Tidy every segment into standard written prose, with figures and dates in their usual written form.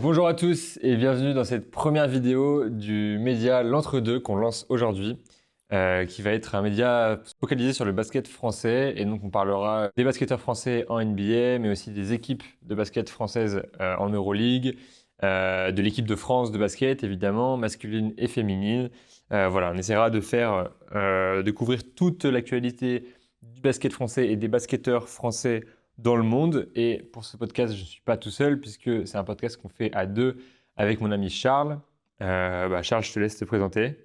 Bonjour à tous et bienvenue dans cette première vidéo du média L'Entre-deux qu'on lance aujourd'hui, qui va être un média focalisé sur le basket français. Et donc on parlera des basketteurs français en NBA, mais aussi des équipes de basket françaises en Euroleague, de l'équipe de France de basket évidemment, masculine et féminine. Voilà, on essaiera de couvrir toute l'actualité du basket français et des basketteurs français dans le monde. Et pour ce podcast, je ne suis pas tout seul puisque c'est un podcast qu'on fait à deux avec mon ami Charles. Charles, je te laisse te présenter.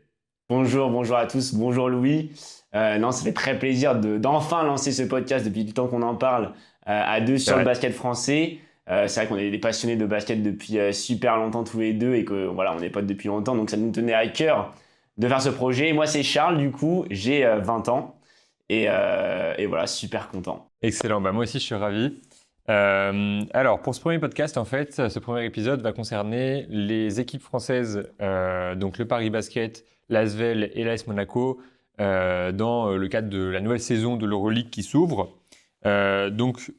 Bonjour à tous, bonjour Louis. Non, ça fait très plaisir d'enfin lancer ce podcast depuis le temps qu'on en parle à deux C'est sur le vrai. basket français. C'est vrai qu'on est des passionnés de basket depuis super longtemps tous les deux et que voilà, on est potes depuis longtemps, donc ça nous tenait à cœur de faire ce projet. Moi, c'est Charles, du coup, j'ai 20 ans et voilà, super content. Excellent. Moi aussi, je suis ravi. Alors, pour ce premier podcast, en fait, ce premier épisode va concerner les équipes françaises, donc le Paris Basket, l'ASVEL et l'AS Monaco, dans le cadre de la nouvelle saison de l'Euroleague qui s'ouvre. Donc,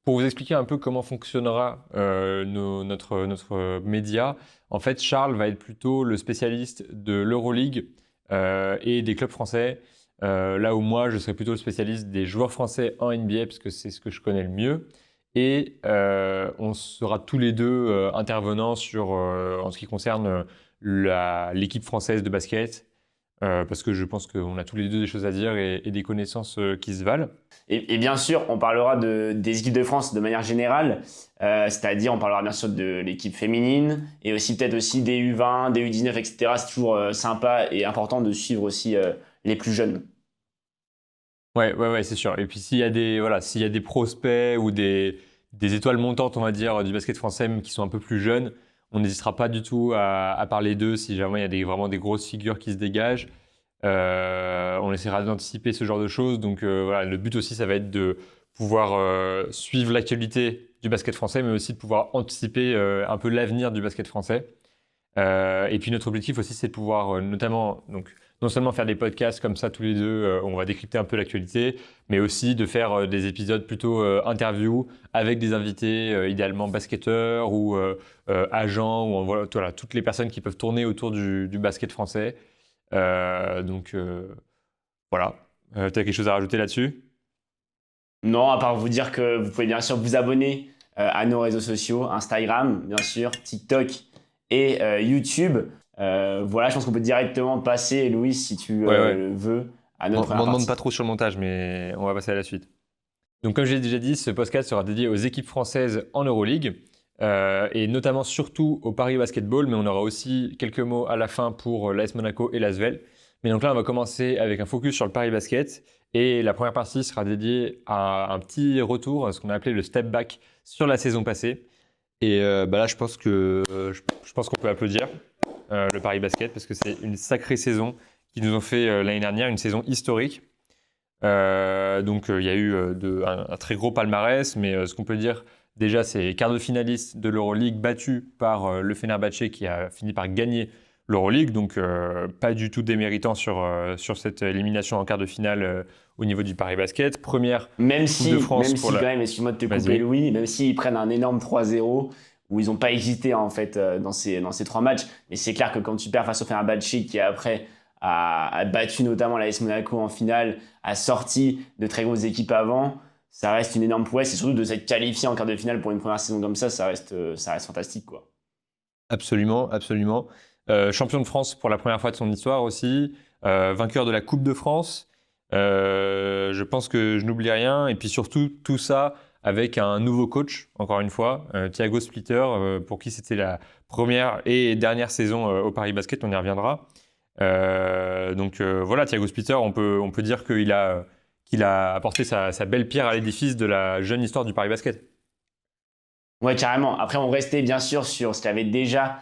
pour vous expliquer un peu comment fonctionnera notre média, en fait, Charles va être plutôt le spécialiste de l'Euroleague et des clubs français. Là où moi, je serai plutôt le spécialiste des joueurs français en NBA, parce que c'est ce que je connais le mieux. Et on sera tous les deux intervenants en ce qui concerne l'équipe française de basket, parce que je pense qu'on a tous les deux des choses à dire et des connaissances qui se valent. Et bien sûr, on parlera des équipes de France de manière générale, c'est-à-dire on parlera bien sûr de l'équipe féminine et aussi peut-être aussi des U20, des U19, etc. C'est toujours sympa et important de suivre aussi les plus jeunes. Ouais, c'est sûr. Et puis s'il y a des prospects ou des étoiles montantes, on va dire, du basket français qui sont un peu plus jeunes, on n'hésitera pas du tout à parler d'eux si jamais il y a vraiment des grosses figures qui se dégagent. On essaiera d'anticiper ce genre de choses. Donc voilà, le but aussi, ça va être de pouvoir suivre l'actualité du basket français, mais aussi de pouvoir anticiper un peu l'avenir du basket français. Et puis notre objectif aussi, c'est de pouvoir notamment, donc, non seulement faire des podcasts comme ça tous les deux, on va décrypter un peu l'actualité, mais aussi de faire des épisodes plutôt interviews avec des invités, idéalement basketteurs ou agents, ou voilà, toutes les personnes qui peuvent tourner autour du basket français. Voilà. Tu as quelque chose à rajouter là-dessus? Non, à part vous dire que vous pouvez bien sûr vous abonner à nos réseaux sociaux, Instagram, bien sûr, TikTok et YouTube. Voilà, je pense qu'on peut directement passer, Louis, si tu Ouais. le veux, à notre M'en première demande partie. pas trop sur le montage, mais on va passer à la suite. Donc, comme j'ai déjà dit, ce podcast sera dédié aux équipes françaises en Euroleague, et notamment surtout au Paris Basketball, mais on aura aussi quelques mots à la fin pour l'AS Monaco et l'ASVEL. Mais donc là, on va commencer avec un focus sur le Paris Basket, et la première partie sera dédiée à un petit retour, à ce qu'on a appelé le step back sur la saison passée. Et là, je pense qu'on peut applaudir le Paris Basket, parce que c'est une sacrée saison qu'ils nous ont fait l'année dernière, une saison historique. Il y a eu un très gros palmarès, mais ce qu'on peut dire déjà, c'est quart de finaliste de l'Euroleague battu par le Fenerbahçe qui a fini par gagner l'Euroleague, donc pas du tout déméritant sur cette élimination en quart de finale au niveau du Paris Basket. Première Coupe de France Même pour si la... quand même, excuse-moi de te couper, Vas-y. Louis, même s'ils prennent un énorme 3-0, où ils n'ont pas hésité en fait dans ces trois matchs, mais c'est clair que quand tu perds face au Fenerbahçe qui après a battu notamment l'AS Monaco en finale, a sorti de très grosses équipes avant, ça reste une énorme prouesse et surtout de s'être qualifié en quart de finale pour une première saison comme ça reste fantastique quoi. Absolument, absolument. Champion de France pour la première fois de son histoire aussi, vainqueur de la Coupe de France. Je pense que je n'oublie rien. Et puis surtout, tout ça avec un nouveau coach, encore une fois, Thiago Splitter, pour qui c'était la première et dernière saison au Paris Basket, on y reviendra. Voilà, Thiago Splitter, on peut dire qu'il a apporté sa belle pierre à l'édifice de la jeune histoire du Paris Basket. Ouais, carrément. Après, on restait bien sûr sur ce qu'avait déjà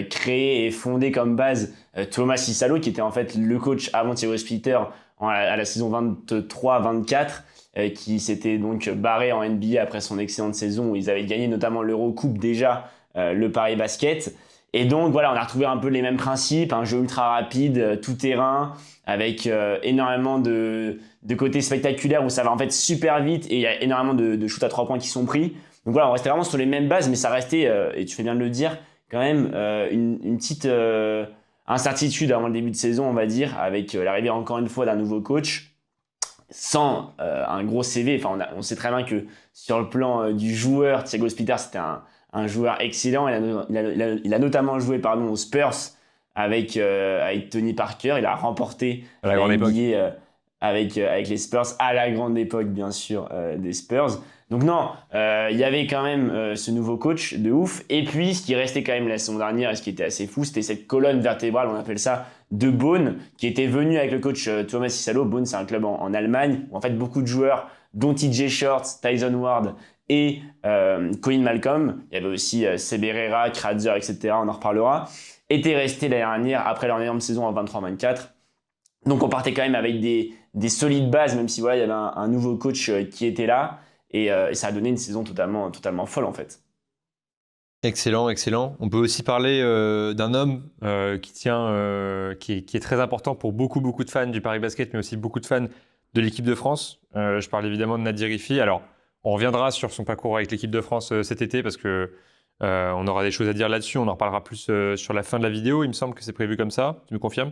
créé et fondé comme base Thomas Issalo, qui était en fait le coach avant Thiago Splitter à la saison 23-24, qui s'était donc barré en NBA après son excellente saison où ils avaient gagné notamment l'Eurocoupe déjà, le Paris Basket. Et donc voilà, on a retrouvé un peu les mêmes principes, un jeu ultra rapide, tout terrain, avec énormément de côtés spectaculaires où ça va en fait super vite et il y a énormément de shoots à 3 points qui sont pris. Donc voilà, on restait vraiment sur les mêmes bases, mais ça restait, et tu fais bien de le dire, quand même une petite incertitude avant le début de saison, on va dire, avec l'arrivée encore une fois d'un nouveau coach, sans un gros CV. Enfin, on sait très bien que sur le plan du joueur, Thiago Splitter, c'était un joueur excellent. Il a notamment joué aux Spurs avec Tony Parker. Il a remporté À la grande NBA époque. avec les Spurs, à la grande époque, bien sûr, des Spurs. Donc non, il y avait quand même ce nouveau coach de ouf. Et puis, ce qui restait quand même la saison dernière et ce qui était assez fou, c'était cette colonne vertébrale, on appelle ça, de Beaune, qui était venue avec le coach Thomas Issalo. Beaune, c'est un club en Allemagne, où en fait beaucoup de joueurs, dont TJ Shorts, Tyson Ward et Colin Malcolm, il y avait aussi Seb Herrera, Kratzer, etc., on en reparlera, étaient restés l'année dernière après leur énorme saison en 23-24. Donc on partait quand même avec des solides bases, même si voilà, il y avait un nouveau coach qui était là. Et ça a donné une saison totalement folle en fait. Excellent, excellent. On peut aussi parler d'un homme qui est très important pour beaucoup de fans du Paris Basket, mais aussi beaucoup de fans de l'équipe de France. Je parle évidemment de Nadir Riffi. Alors, on reviendra sur son parcours avec l'équipe de France cet été parce que on aura des choses à dire là-dessus. On en reparlera plus sur la fin de la vidéo. Il me semble que c'est prévu comme ça. Tu me confirmes?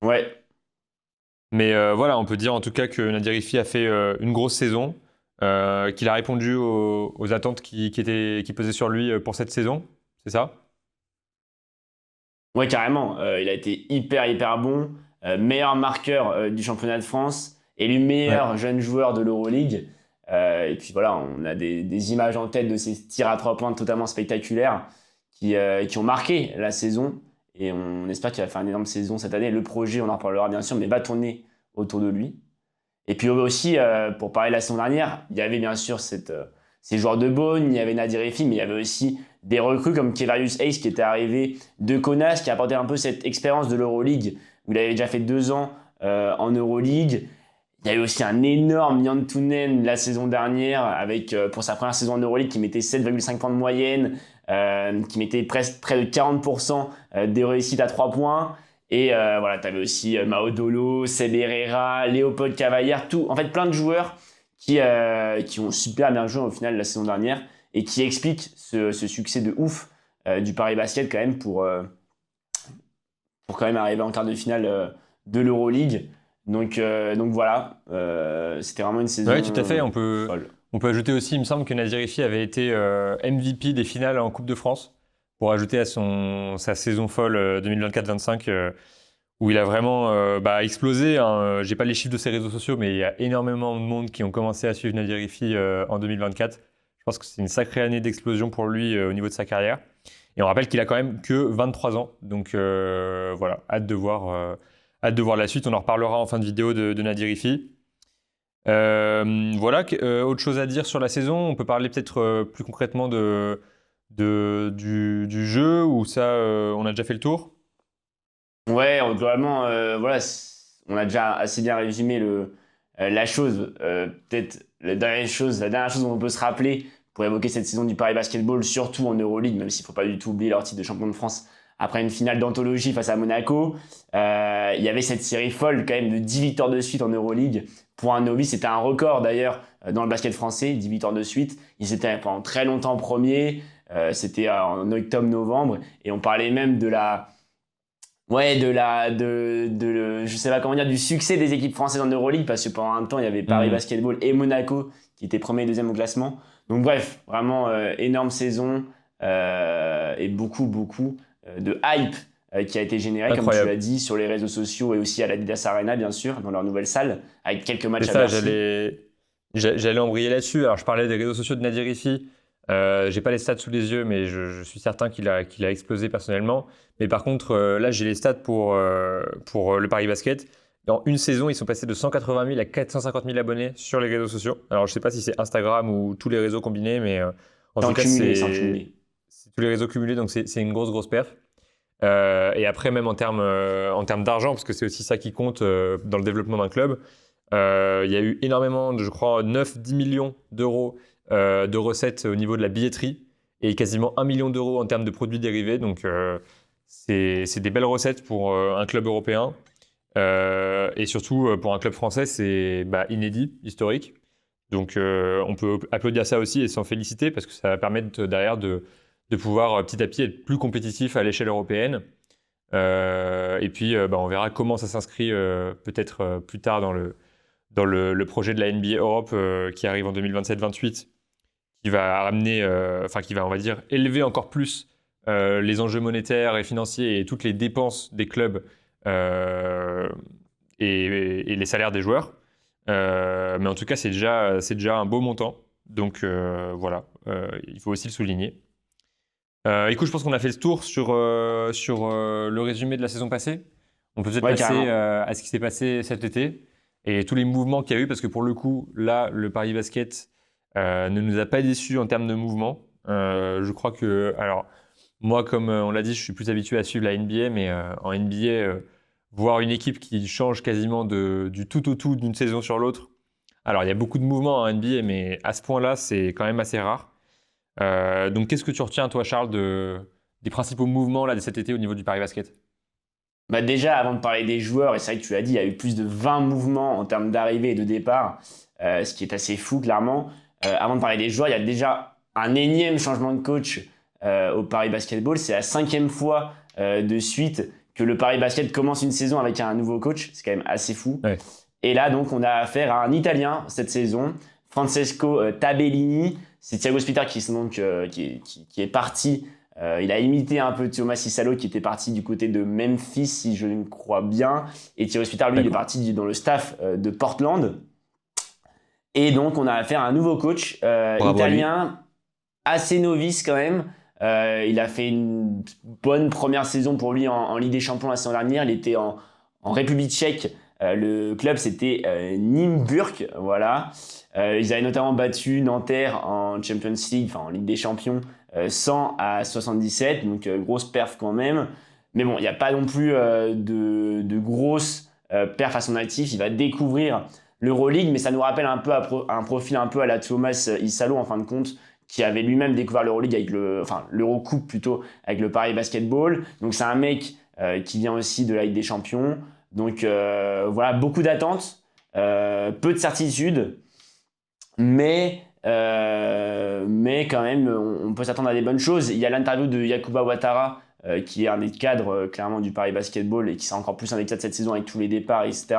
Ouais. Mais voilà, on peut dire en tout cas que Nadir Riffi a fait une grosse saison. Qu'il a répondu aux attentes qui pesaient sur lui pour cette saison, c'est ça? Ouais, carrément. Il a été hyper bon. Meilleur marqueur du championnat de France. Élu meilleur Ouais. jeune joueur de l'Euroleague. Et puis voilà, on a des images en tête de ces tirs à 3 points totalement spectaculaires qui ont marqué la saison. Et on espère qu'il va faire une énorme saison cette année. Le projet, on en reparlera bien sûr, mais va tourner autour de lui. Et puis aussi, pour parler de la saison dernière, il y avait bien sûr ces joueurs de Beaune, il y avait Nadir Riffi, mais il y avait aussi des recrues comme Kevarius Hayes qui était arrivé de Kaunas, qui a apporté un peu cette expérience de l'Euroleague, où il avait déjà fait 2 ans en Euroleague. Il y a eu aussi un énorme Jan Tounen la saison dernière, avec pour sa première saison en Euroleague, qui mettait 7,5 points de moyenne, qui mettait presque près de 40% des réussites à 3 points. Et voilà, tu avais aussi Maodolo, Seb Herrera, Léopold Cavalière, en fait plein de joueurs qui ont super bien joué au final la saison dernière et qui expliquent ce succès de ouf du Paris Basket quand même pour quand même arriver en quart de finale de l'Euroleague. Donc voilà, c'était vraiment une saison Oui, tout à fait. folle. On peut ajouter aussi, il me semble que Nadir Riffi avait été MVP des finales en Coupe de France pour ajouter à sa saison folle 2024-25 où il a vraiment explosé. Hein. J'ai pas les chiffres de ses réseaux sociaux, mais il y a énormément de monde qui ont commencé à suivre Nadir Riffi en 2024. Je pense que c'est une sacrée année d'explosion pour lui au niveau de sa carrière. Et on rappelle qu'il a quand même que 23 ans. Donc voilà, hâte de voir la suite. On en reparlera en fin de vidéo de Nadir Riffi. Voilà, autre chose à dire sur la saison. On peut parler peut-être plus concrètement du jeu, où ça, on a déjà fait le tour. Ouais, globalement, voilà, on a déjà assez bien résumé la chose. Peut-être la dernière chose dont on peut se rappeler pour évoquer cette saison du Paris Basketball, surtout en Euroleague, même s'il ne faut pas du tout oublier leur titre de champion de France après une finale d'anthologie face à Monaco. Il y avait cette série folle quand même de 10 victoires de suite en Euroleague. Pour un novice, c'était un record d'ailleurs dans le basket français, 10 victoires de suite. Ils étaient pendant très longtemps premiers. C'était en octobre-novembre. Et on parlait même je sais pas comment dire, du succès des équipes françaises en Euroleague, parce que pendant un temps, il y avait Paris Basketball et Monaco qui étaient premiers et deuxième au classement. Donc bref, vraiment énorme saison et beaucoup de hype qui a été généré, comme tu l'as dit, sur les réseaux sociaux et aussi à l'Adidas Arena, bien sûr, dans leur nouvelle salle, avec quelques matchs C'est à ça, Bercy. j'allais embrayer là-dessus. Alors, je parlais des réseaux sociaux de Nadir Riffi. J'ai pas les stats sous les yeux, mais je suis certain qu'il a explosé personnellement. Mais par contre, là, j'ai les stats pour le Paris Basket. Dans une saison, ils sont passés de 180 000 à 450 000 abonnés sur les réseaux sociaux. Alors, je sais pas si c'est Instagram ou tous les réseaux combinés, mais en tout cas, C'est en cumulé. c'est tous les réseaux cumulés, donc c'est une grosse perf. Et après, même en termes d'argent, parce que c'est aussi ça qui compte dans le développement d'un club, il y a eu énormément, je crois, 9-10 millions d'euros de recettes au niveau de la billetterie et quasiment 1 million d'euros en termes de produits dérivés. Donc, c'est des belles recettes pour un club européen. Et surtout, pour un club français, c'est inédit, historique. Donc, on peut applaudir ça aussi et s'en féliciter parce que ça va permettre derrière de de pouvoir petit à petit être plus compétitif à l'échelle européenne. Et puis, on verra comment ça s'inscrit peut-être plus tard dans le projet de la NBA Europe qui arrive en 2027-28, qui va ramener, qui va, on va dire, élever encore plus les enjeux monétaires et financiers et toutes les dépenses des clubs et les salaires des joueurs. Mais en tout cas, c'est déjà un beau montant. Donc voilà, il faut aussi le souligner. Écoute, je pense qu'on a fait le tour sur le résumé de la saison passée. On peut peut-être passer carrément. à ce qui s'est passé cet été et tous les mouvements qu'il y a eu, parce que pour le coup, là, le Paris Basket ne nous a pas déçus en termes de mouvements. Je crois que, alors, moi, comme on l'a dit, je suis plus habitué à suivre la NBA, mais en NBA, voir une équipe qui change quasiment du tout au tout d'une saison sur l'autre. Alors, il y a beaucoup de mouvements en NBA, mais à ce point-là, c'est quand même assez rare. Donc, qu'est-ce que tu retiens, toi, Charles, des principaux mouvements là, de cet été au niveau du Paris Basket? Bah déjà, avant de parler des joueurs, et c'est vrai que tu l'as dit, il y a eu plus de 20 mouvements en termes d'arrivée et de départ, ce qui est assez fou, clairement. Avant de parler des joueurs, il y a déjà un énième changement de coach au Paris Basketball. C'est la 5e fois de suite que le Paris Basket commence une saison avec un nouveau coach. C'est quand même assez fou. Ouais. Et là, donc, on a affaire à un Italien cette saison, Francesco Tabellini. C'est Thiago Splitter qui est parti. Il a imité un peu Thomas Issalo qui était parti du côté de Memphis, si je le crois bien. Et Thiago Splitter, lui, il est parti dans le staff de Portland. Et donc, on a affaire à un nouveau coach italien, assez novice quand même. Il a fait une bonne première saison pour lui en Ligue des Champions la saison dernière. Il était en République tchèque. Le club, c'était Nîmes-Burg. Voilà. Ils avaient notamment battu Nanterre en Champions League, en Ligue des Champions, 100-77. Donc, grosse perf quand même. Mais bon, il n'y a pas non plus de grosses perf à son actif. Il va découvrir l'Euroleague, mais ça nous rappelle un peu un profil un peu à la Thomas Issalo en fin de compte, qui avait lui-même découvert l'Euroleague avec l'Eurocoupe plutôt, avec le Paris Basketball. Donc c'est un mec qui vient aussi de la Ligue des Champions. Donc voilà, beaucoup d'attentes, peu de certitudes, mais quand même, on peut s'attendre à des bonnes choses. Il y a l'interview de Yacouba Ouattara, qui est un des cadres clairement du Paris Basketball et qui sera encore plus un des cadres cette saison avec tous les départs, etc.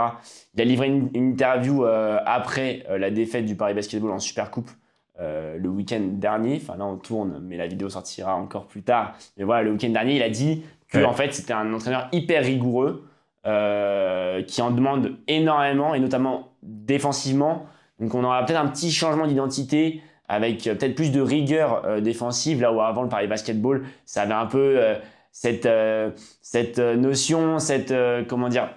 Il a livré une interview après la défaite du Paris Basketball en Supercoupe le week-end dernier. Enfin là on tourne, mais la vidéo sortira encore plus tard. Mais voilà, le week-end dernier, il a dit que en fait c'était un entraîneur hyper rigoureux qui en demande énormément et notamment défensivement. Donc on aura peut-être un petit changement d'identité avec peut-être plus de rigueur défensive, là où avant le Paris Basketball, ça avait un peu cette notion, comment dire,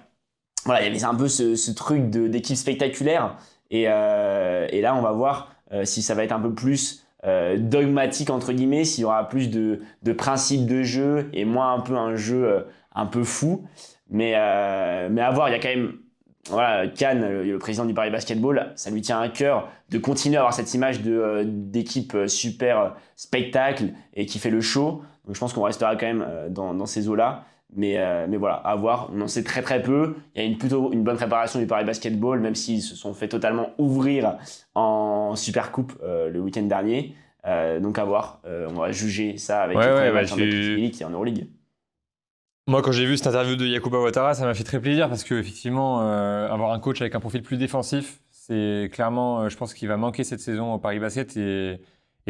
voilà, il y avait un peu ce truc d'équipe spectaculaire. Et là, on va voir si ça va être un peu plus dogmatique, entre guillemets, s'il y aura plus de principes de jeu et moins un peu un jeu un peu fou. Mais à voir, il y a quand même... Voilà, Kahn, le président du Paris Basketball, ça lui tient à cœur de continuer à avoir cette image d'équipe super spectacle et qui fait le show. Donc je pense qu'on restera quand même dans ces eaux-là. Mais voilà, à voir. On en sait très très peu. Il y a plutôt une bonne préparation du Paris Basketball, même s'ils se sont fait totalement ouvrir en Supercoupe le week-end dernier. Donc à voir. On va juger ça avec les premiers matchs en Elite et en Euroleague. Moi, quand j'ai vu cette interview de Yacouba Ouattara, ça m'a fait très plaisir parce qu'effectivement, avoir un coach avec un profil plus défensif, c'est clairement, je pense qu'il va manquer cette saison au Paris Basket et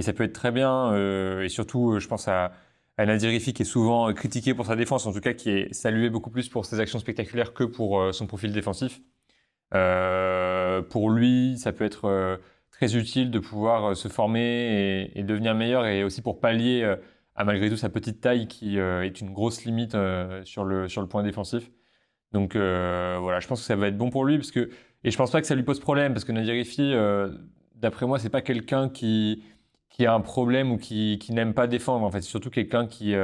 ça peut être très bien. Et surtout, je pense à Nadir Riffi qui est souvent critiqué pour sa défense, en tout cas qui est salué beaucoup plus pour ses actions spectaculaires que pour son profil défensif. Pour lui, ça peut être très utile de pouvoir se former et devenir meilleur et aussi pour pallier à malgré tout sa petite taille qui est une grosse limite sur le point défensif. Donc voilà, je pense que ça va être bon pour lui et je pense pas que ça lui pose problème parce que Nadir Riffi, d'après moi, c'est pas quelqu'un qui a un problème ou qui n'aime pas défendre. En fait, c'est surtout quelqu'un qui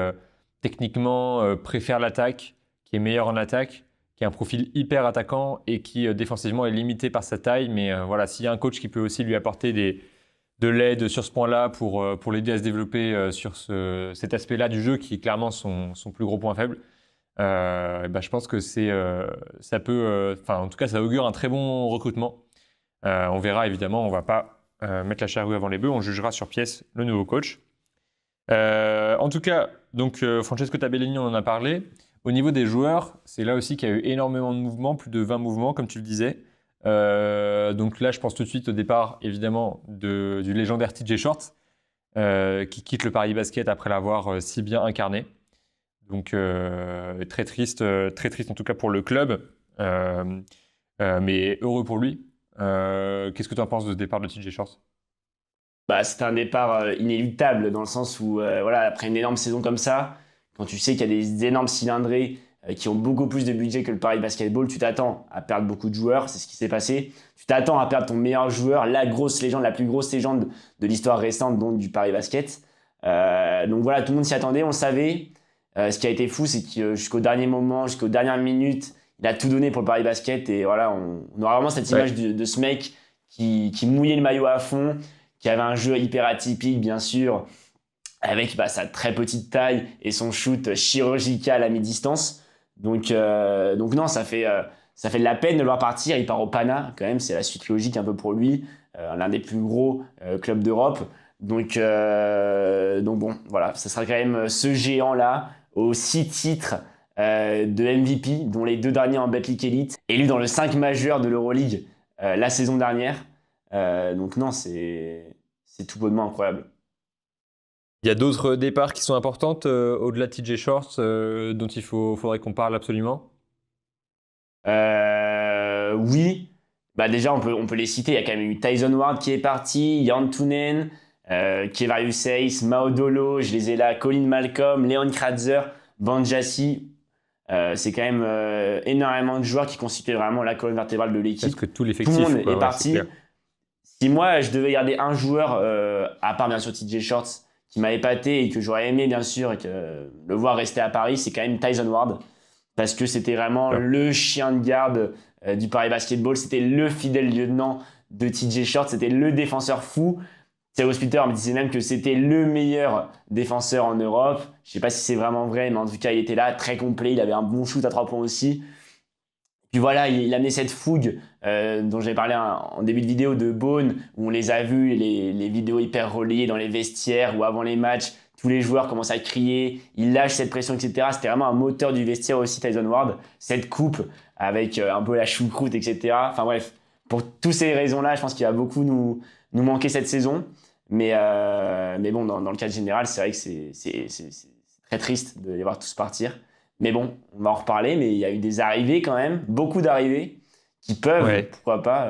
techniquement préfère l'attaque, qui est meilleur en attaque, qui a un profil hyper attaquant et qui défensivement est limité par sa taille. Mais voilà, s'il y a un coach qui peut aussi lui apporter de l'aide sur ce point-là pour l'aider à se développer sur cet aspect-là du jeu qui est clairement son plus gros point faible. Je pense que ça peut, en tout cas, ça augure un très bon recrutement. On verra évidemment, on va pas mettre la charrue avant les bœufs, on jugera sur pièce le nouveau coach. En tout cas, donc Francesco Tabellini, on en a parlé. Au niveau des joueurs, c'est là aussi qu'il y a eu énormément de mouvements, plus de 20 mouvements, comme tu le disais. Donc là, je pense tout de suite au départ, évidemment, du légendaire TJ Shorts, qui quitte le Paris Basket après l'avoir si bien incarné. Donc très triste en tout cas pour le club, mais heureux pour lui. Qu'est-ce que tu en penses de ce départ de TJ Shorts? Bah, c'était un départ inéluctable dans le sens où, voilà, après une énorme saison comme ça, quand tu sais qu'il y a des énormes cylindrés qui ont beaucoup plus de budget que le Paris Basketball, tu t'attends à perdre beaucoup de joueurs, c'est ce qui s'est passé. Tu t'attends à perdre ton meilleur joueur, la grosse légende, la plus grosse légende de l'histoire récente donc, du Paris Basket. Donc voilà, tout le monde s'y attendait, on le savait. Ce qui a été fou, c'est que jusqu'au dernier moment, jusqu'aux dernières minutes, il a tout donné pour le Paris Basket. Et voilà, on aura vraiment cette image de ce mec qui mouillait le maillot à fond, qui avait un jeu hyper atypique, bien sûr, avec sa très petite taille et son shoot chirurgical à mi-distance. Donc non, ça fait de la peine de le voir partir. Il part au Pana, quand même, c'est la suite logique un peu pour lui, l'un des plus gros clubs d'Europe. Donc bon, voilà, ce sera quand même ce géant-là, aux 6 titres de MVP, dont les 2 derniers en Betclic Elite, élu dans le 5 majeur de l'Euroleague la saison dernière. Donc non, c'est tout bonnement incroyable. Il y a d'autres départs qui sont importantes au-delà de TJ Shorts dont faudrait qu'on parle absolument. Oui, bah déjà on peut les citer. Il y a quand même eu Tyson Ward qui est parti, Jan Tunen, Kevarius Hayes, Maodolo, je les ai là, Colin Malcolm, Leon Kratzer, Banjassi. C'est quand même énormément de joueurs qui constituaient vraiment la colonne vertébrale de l'équipe. Parce que tout Tout l'effectif le monde quoi, est ouais, parti. clair. Si moi je devais garder un joueur, à part bien sûr TJ Shorts, qui m'a épaté et que j'aurais aimé bien sûr et que le voir rester à Paris, c'est quand même Tyson Ward. Parce que c'était vraiment le chien de garde du Paris Basketball. C'était le fidèle lieutenant de TJ Shorts. C'était le défenseur fou. Theo Splitter me disait même que c'était le meilleur défenseur en Europe. Je ne sais pas si c'est vraiment vrai, mais en tout cas, il était là, très complet. Il avait un bon shoot à 3 points aussi. Puis voilà, il amenait cette fougue dont j'avais parlé en début de vidéo de Bone, où on les a vus, les vidéos hyper relayées dans les vestiaires ou avant les matchs. Tous les joueurs commencent à crier, ils lâchent cette pression, etc. C'était vraiment un moteur du vestiaire aussi, Tyson Ward. Cette coupe avec un peu la choucroute, etc. Enfin bref, pour toutes ces raisons-là, je pense qu'il va beaucoup nous manquer cette saison. Mais bon, dans le cadre général, c'est vrai que c'est très triste de les voir tous partir. Mais bon, on va en reparler, mais il y a eu des arrivées quand même, beaucoup d'arrivées qui peuvent, pourquoi pas,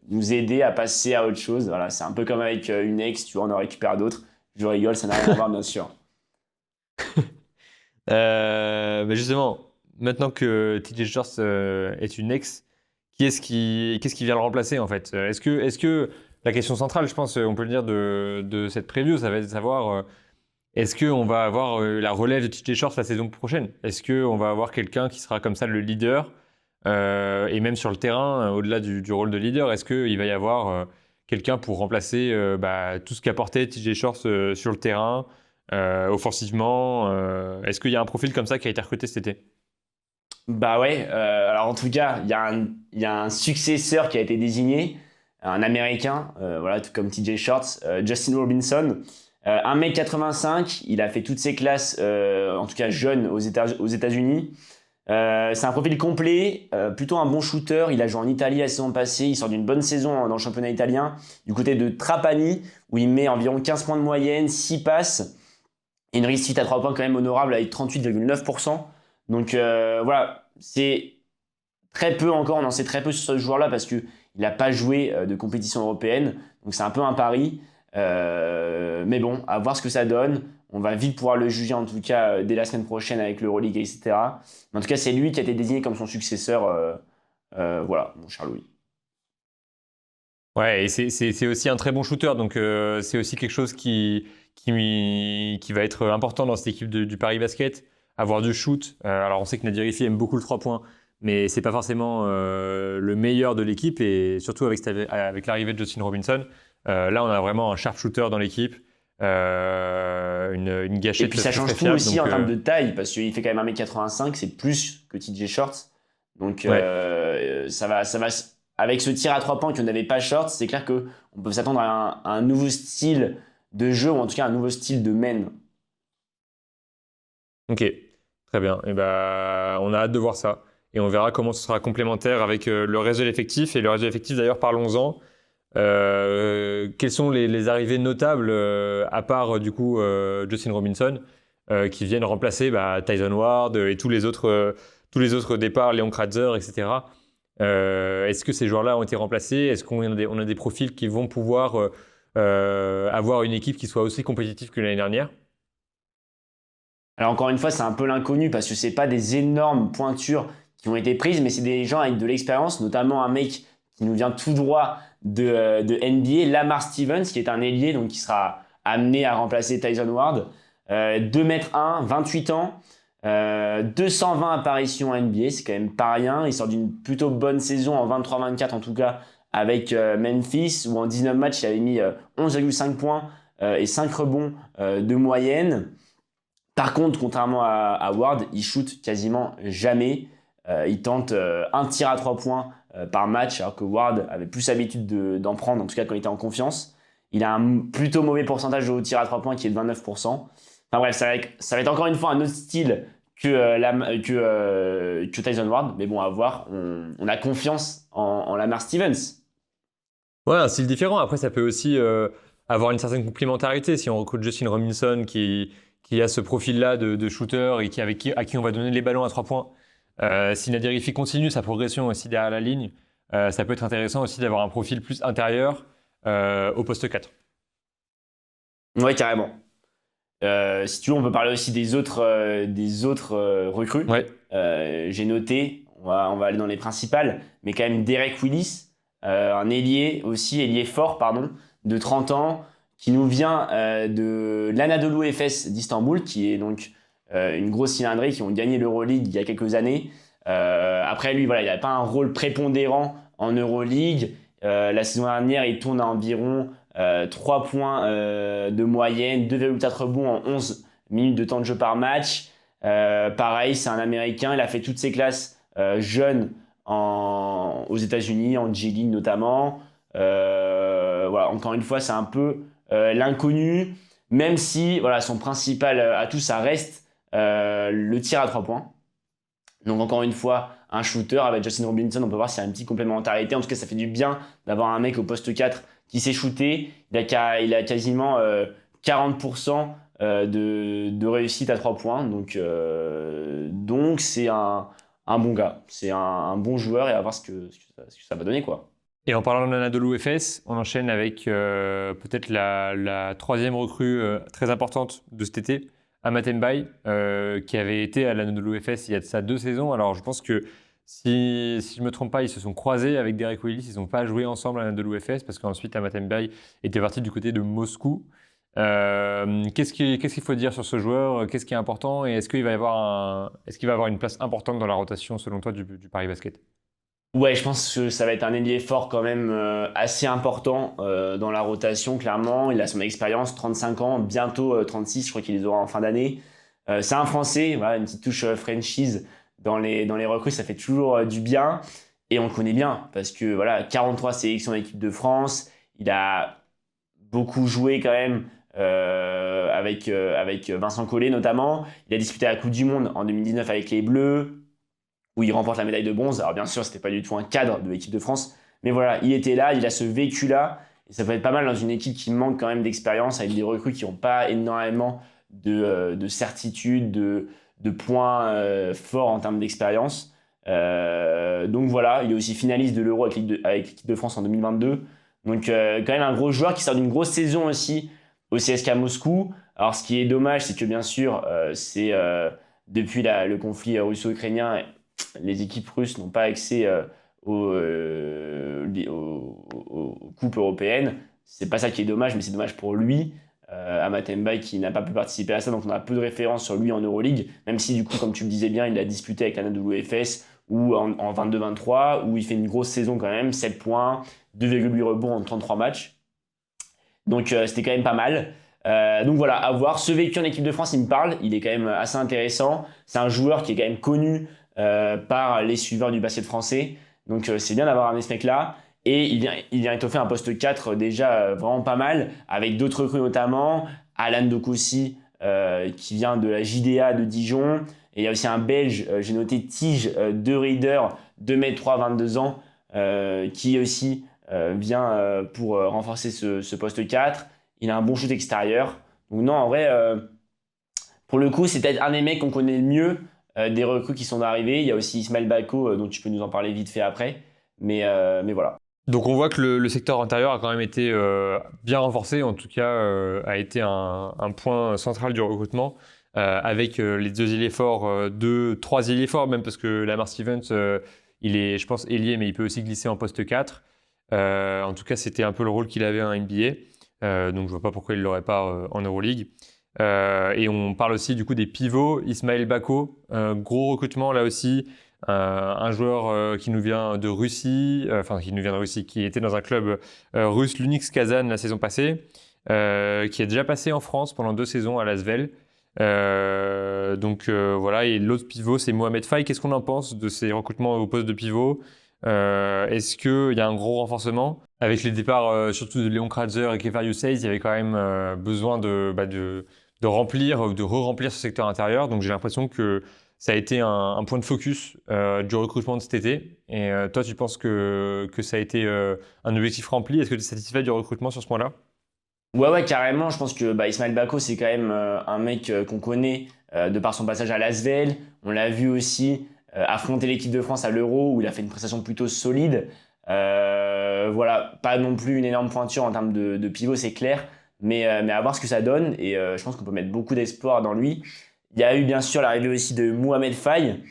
nous aider à passer à autre chose. Voilà, c'est un peu comme avec une ex, tu vois, on en récupère d'autres. Je rigole, ça n'a rien à voir, bien sûr. Mais justement, maintenant que TJ Shorts est une ex, qu'est-ce qui vient le remplacer en fait? Est-ce que la question centrale, je pense, on peut le dire de cette preview, ça va être de savoir est-ce qu'on va avoir la relève de TJ Shorts la saison prochaine? Est-ce qu'on va avoir quelqu'un qui sera comme ça le leader et même sur le terrain, au-delà du rôle de leader, est-ce qu'il va y avoir quelqu'un pour remplacer tout ce qu'apportait TJ Shorts sur le terrain, offensivement? Est-ce qu'il y a un profil comme ça qui a été recruté cet été? Bah ouais, alors en tout cas, il y a un successeur qui a été désigné, un Américain, voilà, tout comme TJ Shorts, Justin Robinson. 1m85, il a fait toutes ses classes, en tout cas jeune, aux États-Unis. C'est un profil complet, plutôt un bon shooter. Il a joué en Italie la saison passée. Il sort d'une bonne saison dans le championnat italien, du côté de Trapani, où il met environ 15 points de moyenne, 6 passes, et une réussite à 3 points quand même honorable avec 38,9%. Donc voilà, c'est très peu encore, on en sait très peu sur ce joueur-là parce qu'il n'a pas joué de compétition européenne. Donc c'est un peu un pari. Mais bon, à voir ce que ça donne. On va vite pouvoir le juger en tout cas dès la semaine prochaine avec l'Euroleague, etc. Mais en tout cas, c'est lui qui a été désigné comme son successeur. Voilà, mon cher Louis. Ouais, et c'est aussi un très bon shooter, donc c'est aussi quelque chose qui va être important dans cette équipe du Paris Basket, avoir du shoot. Alors on sait que Nadir ici aime beaucoup le 3 points, mais c'est pas forcément le meilleur de l'équipe, et surtout avec l'arrivée de Justin Robinson, là on a vraiment un sharpshooter dans l'équipe, une gâchette. Et puis ça change très tout fiable, aussi donc, en termes de taille, parce qu'il fait quand même 1m85, c'est plus que TJ Shorts. Donc ça va, avec ce tir à 3 points qu'on n'avait pas Shorts, c'est clair qu'on peut s'attendre à un nouveau style de jeu, ou en tout cas un nouveau style de main Ok, très bien. Et ben, on a hâte de voir ça. Et on verra comment ce sera complémentaire avec le reste de l'effectif. Et le reste de l'effectif, d'ailleurs, parlons-en. Quelles sont les arrivées notables, à part du coup Justin Robinson, qui viennent remplacer Tyson Ward et tous les autres départs, Léon Kratzer, etc. Est-ce que ces joueurs-là ont été remplacés? Est-ce qu'on on a des profils qui vont pouvoir avoir une équipe qui soit aussi compétitive que l'année dernière? Alors encore une fois, c'est un peu l'inconnu parce que c'est pas des énormes pointures qui ont été prises, mais c'est des gens avec de l'expérience, notamment un mec qui nous vient tout droit de NBA, Lamar Stevens, qui est un ailier, donc qui sera amené à remplacer Tyson Ward. 2 m 1, 28 ans, 220 apparitions en NBA, c'est quand même pas rien. Il sort d'une plutôt bonne saison en 23-24 en tout cas avec Memphis, où en 19 matchs, il avait mis 11,5 points et 5 rebonds de moyenne. Par contre, contrairement à Ward, il shoot quasiment jamais. Il tente un tir à 3 points par match, alors que Ward avait plus l'habitude d'en prendre, en tout cas quand il était en confiance. Il a un plutôt mauvais pourcentage de tir à 3 points qui est de 29%. Enfin bref, ça va être encore une fois un autre style que Tyson Ward. Mais bon, à voir, on a confiance en Lamar Stevens. Ouais, un style différent. Après, ça peut aussi avoir une certaine complémentarité. Si on recrute Justin Robinson qui a ce profil-là de shooter et à qui on va donner les ballons à 3 points, si Nadir Hifik continue sa progression aussi derrière la ligne, ça peut être intéressant aussi d'avoir un profil plus intérieur au poste 4. Ouais, carrément. Si tu veux, on peut parler aussi des autres recrues. Ouais. J'ai noté, on va aller dans les principales, mais quand même Derek Willis, un ailier fort, pardon, de 30 ans, qui nous vient de l'Anadolu Efes d'Istanbul, qui est donc une grosse cylindrée, qui ont gagné l'Euroleague il y a quelques années. Après, lui, voilà, il n'avait pas un rôle prépondérant en Euroleague. La saison dernière, il tourne à environ 3 points de moyenne, 2,4 rebonds en 11 minutes de temps de jeu par match. Pareil, c'est un Américain, il a fait toutes ses classes jeunes aux États-Unis, en G-League notamment. Voilà, encore une fois, c'est un peu l'inconnu, même si voilà, son principal atout, ça reste le tir à 3 points. Donc encore une fois, un shooter avec Justin Robinson, on peut voir s'il y a une petite complémentarité. En tout cas, ça fait du bien d'avoir un mec au poste 4 qui sait shooter. Il a quasiment 40% de réussite à 3 points. Donc c'est un bon gars. C'est un bon joueur et à voir ce que ça va donner, quoi. Et en parlant de l'Anadolu Efes, on enchaîne avec peut-être la troisième recrue très importante de cet été, Amath Mbaye, qui avait été à l'Anadolu Efes il y a de ça 2 saisons. Alors je pense que si je ne me trompe pas, ils se sont croisés avec Derek Willis, ils n'ont pas joué ensemble à l'Anadolu Efes parce qu'ensuite Amath Mbaye était parti du côté de Moscou. Qu'est-ce qu'il faut dire sur ce joueur? Qu'est-ce qui est important? Et est-ce qu'il va avoir une place importante dans la rotation selon toi du Paris Basket? Ouais, je pense que ça va être un ailier fort quand même assez important dans la rotation, clairement. Il a son expérience, 35 ans, bientôt 36, je crois qu'il les aura en fin d'année. C'est un Français, voilà, une petite touche franchise dans les recrues, ça fait toujours du bien. Et on le connaît bien parce que voilà, 43 sélections d'équipe de France. Il a beaucoup joué quand même avec Vincent Collet notamment. Il a disputé la Coupe du Monde en 2019 avec les Bleus, où il remporte la médaille de bronze. Alors bien sûr, c'était pas du tout un cadre de l'équipe de France, mais voilà, il était là, il a ce vécu-là, et ça peut être pas mal dans une équipe qui manque quand même d'expérience, avec des recrues qui n'ont pas énormément de certitude, de points forts en termes d'expérience. Donc voilà, il est aussi finaliste de l'Euro avec l'équipe de France en 2022. Donc quand même un gros joueur qui sort d'une grosse saison aussi au CSKA Moscou. Alors ce qui est dommage, c'est que bien sûr, c'est depuis le conflit russo-ukrainien, les équipes russes n'ont pas accès aux coupes européennes. C'est pas ça qui est dommage, mais c'est dommage pour lui. Amath Mbaye qui n'a pas pu participer à ça, donc on a peu de références sur lui en Euroleague, même si du coup, comme tu le disais bien, il a disputé avec l'Anadolu Efes ou en 22-23, où il fait une grosse saison quand même, 7 points, 2,8 rebonds en 33 matchs. Donc c'était quand même pas mal. Donc voilà, à voir. Ce vécu en équipe de France, il me parle, il est quand même assez intéressant. C'est un joueur qui est quand même connu par les suiveurs du basket français. Donc c'est bien d'avoir amené ce mec-là. Et il vient étoffer un poste 4 déjà vraiment pas mal, avec d'autres recrues notamment. Alan Dokossi, qui vient de la JDA de Dijon. Et il y a aussi un Belge, j'ai noté Tige de Reader, 2m3, 22 ans, qui aussi vient pour renforcer ce poste 4. Il a un bon shoot extérieur. Donc non, en vrai, pour le coup, c'est peut-être un des mecs qu'on connaît le mieux des recrues qui sont arrivés. Il y a aussi Ismaël Bako, dont tu peux nous en parler vite fait après. Mais voilà. Donc on voit que le secteur intérieur a quand même été bien renforcé, en tout cas a été un point central du recrutement, avec les 2 ailiers forts, 3 ailiers forts même, parce que Lamar Stevens, il est, je pense, ailier, mais il peut aussi glisser en poste 4. En tout cas, c'était un peu le rôle qu'il avait en NBA, donc je vois pas pourquoi il ne l'aurait pas en Euroleague. Et on parle aussi du coup des pivots, Ismaël Bako, gros recrutement là aussi. Un joueur qui nous vient de Russie, qui était dans un club russe, l'Unics Kazan, la saison passée, qui est déjà passé en France pendant 2 saisons à Lasvel. Voilà, et l'autre pivot, c'est Mohamed Faye. Qu'est-ce qu'on en pense de ces recrutements au poste de pivot? Est-ce qu'il y a un gros renforcement? Avec les départs surtout de Léon Kratzer et Kefar Seys, il y avait quand même besoin de remplir, de re-remplir ce secteur intérieur. Donc j'ai l'impression que ça a été un point de focus du recrutement de cet été. Et toi, tu penses que ça a été un objectif rempli? Est-ce que tu es satisfait du recrutement sur ce point-là? Ouais, carrément. Je pense que Ismaël Bako, c'est quand même un mec qu'on connaît de par son passage à Lasvel. On l'a vu aussi affronter l'équipe de France à l'Euro, où il a fait une prestation plutôt solide. Voilà, pas non plus une énorme pointure en termes de pivot, c'est clair. Mais à voir ce que ça donne. Et je pense qu'on peut mettre beaucoup d'espoir dans lui. Il y a eu bien sûr l'arrivée aussi de Mohamed Faye,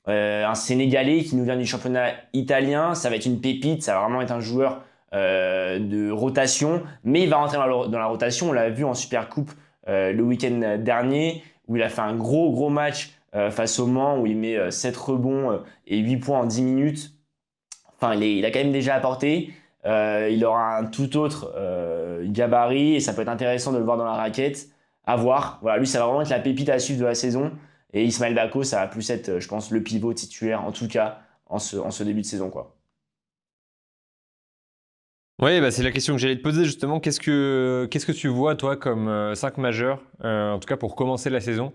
un Sénégalais qui nous vient du championnat italien. Ça va être une pépite, ça va vraiment être un joueur de rotation, mais il va rentrer dans la rotation. On l'a vu en Super Coupe le week-end dernier, où il a fait un gros match face au Mans, où il met 7 rebonds et 8 points en 10 minutes. Enfin, il a quand même déjà apporté. Il aura un tout autre gabarit et ça peut être intéressant de le voir dans la raquette. À voir. Voilà, lui, ça va vraiment être la pépite à suivre de la saison. Et Ismaël Bako, ça va plus être, je pense, le pivot titulaire, en tout cas, en ce début de saison, quoi. Oui, bah, c'est la question que j'allais te poser justement. Qu'est-ce que tu vois, toi, comme 5 majeurs, en tout cas pour commencer la saison?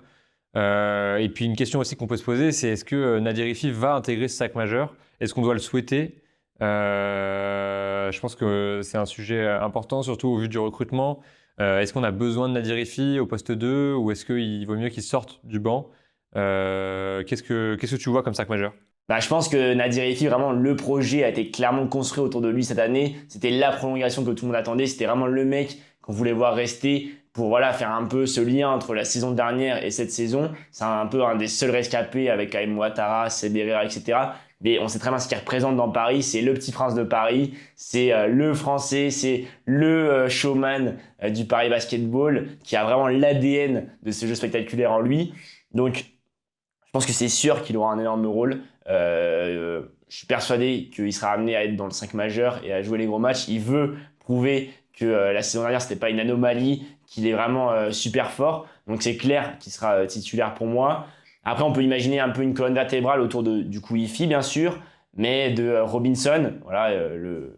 Et puis une question aussi qu'on peut se poser, c'est est-ce que Nadir Riffi va intégrer ce 5 majeur? Est-ce qu'on doit le souhaiter? Je pense que c'est un sujet important, surtout au vu du recrutement. Est-ce qu'on a besoin de Nadir Riffi au poste 2 ou est-ce qu'il vaut mieux qu'il sorte du banc? Qu'est-ce que tu vois comme 5 majeur? Bah, je pense que Nadir Riffi, vraiment, le projet a été clairement construit autour de lui cette année. C'était la prolongation que tout le monde attendait. C'était vraiment le mec qu'on voulait voir rester pour voilà, faire un peu ce lien entre la saison dernière et cette saison. C'est un peu un des seuls rescapés avec quand même Ouattara, Sebera, etc. Mais on sait très bien ce qu'il représente dans Paris. C'est le petit prince de Paris. C'est le français. C'est le showman du Paris Basketball qui a vraiment l'ADN de ce jeu spectaculaire en lui. Donc, je pense que c'est sûr qu'il aura un énorme rôle. Je suis persuadé qu'il sera amené à être dans le 5 majeur et à jouer les gros matchs. Il veut prouver que la saison dernière, c'était pas une anomalie, qu'il est vraiment super fort. Donc c'est clair qu'il sera titulaire pour moi. Après, on peut imaginer un peu une colonne vertébrale autour du coup Ifi, bien sûr, mais de Robinson, voilà, le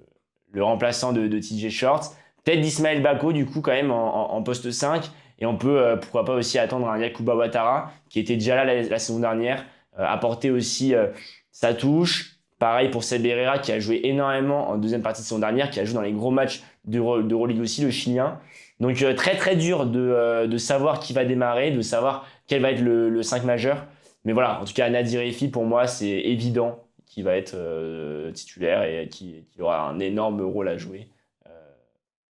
remplaçant de TJ Shorts. Peut-être d'Ismaël Bako, du coup, quand même, en poste 5. Et on peut, pourquoi pas, aussi attendre un Yakuba Ouattara, qui était déjà là la saison dernière, apporter aussi sa touche. Pareil pour Seb Herrera, qui a joué énormément en deuxième partie de saison dernière, qui a joué dans les gros matchs d'Euroleague aussi, le Chilien. Donc très très dur de savoir qui va démarrer, de savoir quel va être le 5 majeur. Mais voilà, en tout cas, Nadir Riffi, pour moi, c'est évident qu'il va être titulaire et qu'il aura un énorme rôle à jouer.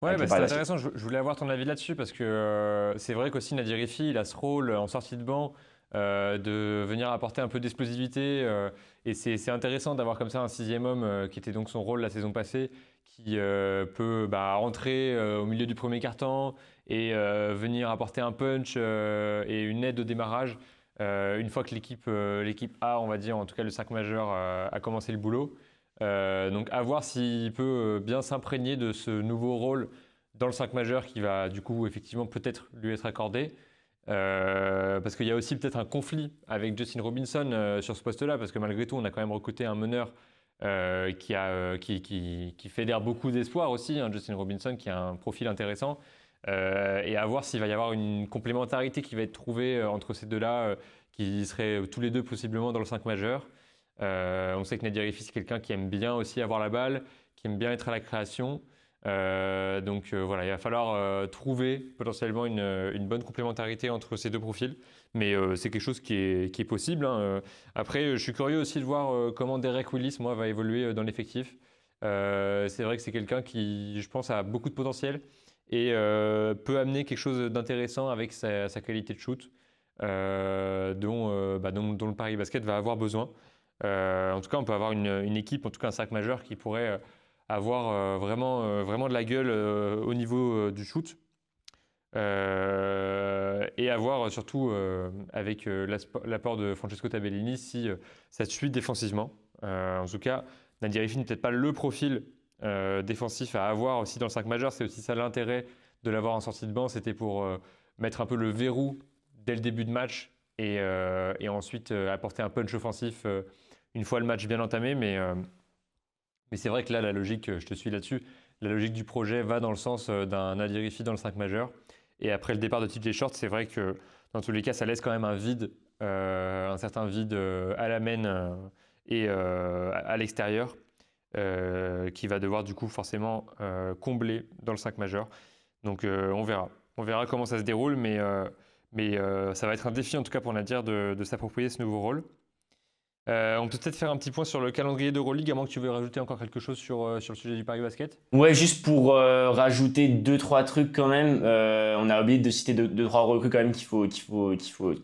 Ouais, Avec le c'est Paris Basket. intéressant. Je voulais avoir ton avis là-dessus parce que c'est vrai qu'aussi Nadir Riffi, il a ce rôle en sortie de banc de venir apporter un peu d'explosivité. Et c'est intéressant d'avoir comme ça un 6e homme qui était donc son rôle la saison passée, qui peut rentrer au milieu du premier quart-temps et venir apporter un punch et une aide au démarrage une fois que l'équipe A, on va dire, en tout cas le 5 majeur, a commencé le boulot. Donc à voir s'il peut bien s'imprégner de ce nouveau rôle dans le 5 majeur qui va du coup effectivement peut-être lui être accordé. Parce qu'il y a aussi peut-être un conflit avec Justin Robinson sur ce poste-là, parce que malgré tout on a quand même recruté un meneur qui fédère beaucoup d'espoir aussi, hein, Justin Robinson qui a un profil intéressant. Et à voir s'il va y avoir une complémentarité qui va être trouvée entre ces deux-là, qui seraient tous les deux possiblement dans le 5 majeur. On sait que Nadir Rifi, c'est quelqu'un qui aime bien aussi avoir la balle, qui aime bien être à la création. Donc voilà, il va falloir trouver potentiellement une bonne complémentarité entre ces deux profils. Mais c'est quelque chose qui est possible, hein. Après, je suis curieux aussi de voir comment Derek Willis, moi, va évoluer dans l'effectif. C'est vrai que c'est quelqu'un qui, je pense, a beaucoup de potentiel et peut amener quelque chose d'intéressant avec sa qualité de shoot, dont le Paris Basket va avoir besoin. En tout cas, on peut avoir une équipe, en tout cas un 5 majeur, qui pourrait avoir vraiment de la gueule au niveau du shoot. Et avoir surtout avec l'apport de Francesco Tabellini si ça suit défensivement. En tout cas, Nadir Rifi n'est peut-être pas le profil défensif à avoir aussi dans le 5 majeur. C'est aussi ça l'intérêt de l'avoir en sortie de banc. C'était pour mettre un peu le verrou dès le début de match et ensuite apporter un punch offensif une fois le match bien entamé. Mais c'est vrai que là, la logique, je te suis là-dessus, la logique du projet va dans le sens d'un Nadir Rifi dans le 5 majeur. Et après le départ de TJ Short, c'est vrai que dans tous les cas, ça laisse quand même un vide, un certain vide à la main et à l'extérieur, qui va devoir du coup forcément combler dans le 5 majeur. Donc on verra. On verra comment ça se déroule, mais ça va être un défi en tout cas pour Nadir de s'approprier ce nouveau rôle. On peut peut-être faire un petit point sur le calendrier d'Euroleague, à moins que tu veuilles rajouter encore quelque chose sur le sujet du Paris Basket. Ouais, juste pour rajouter deux trois trucs quand même. On a oublié de citer deux trois recrues quand même qu'il faut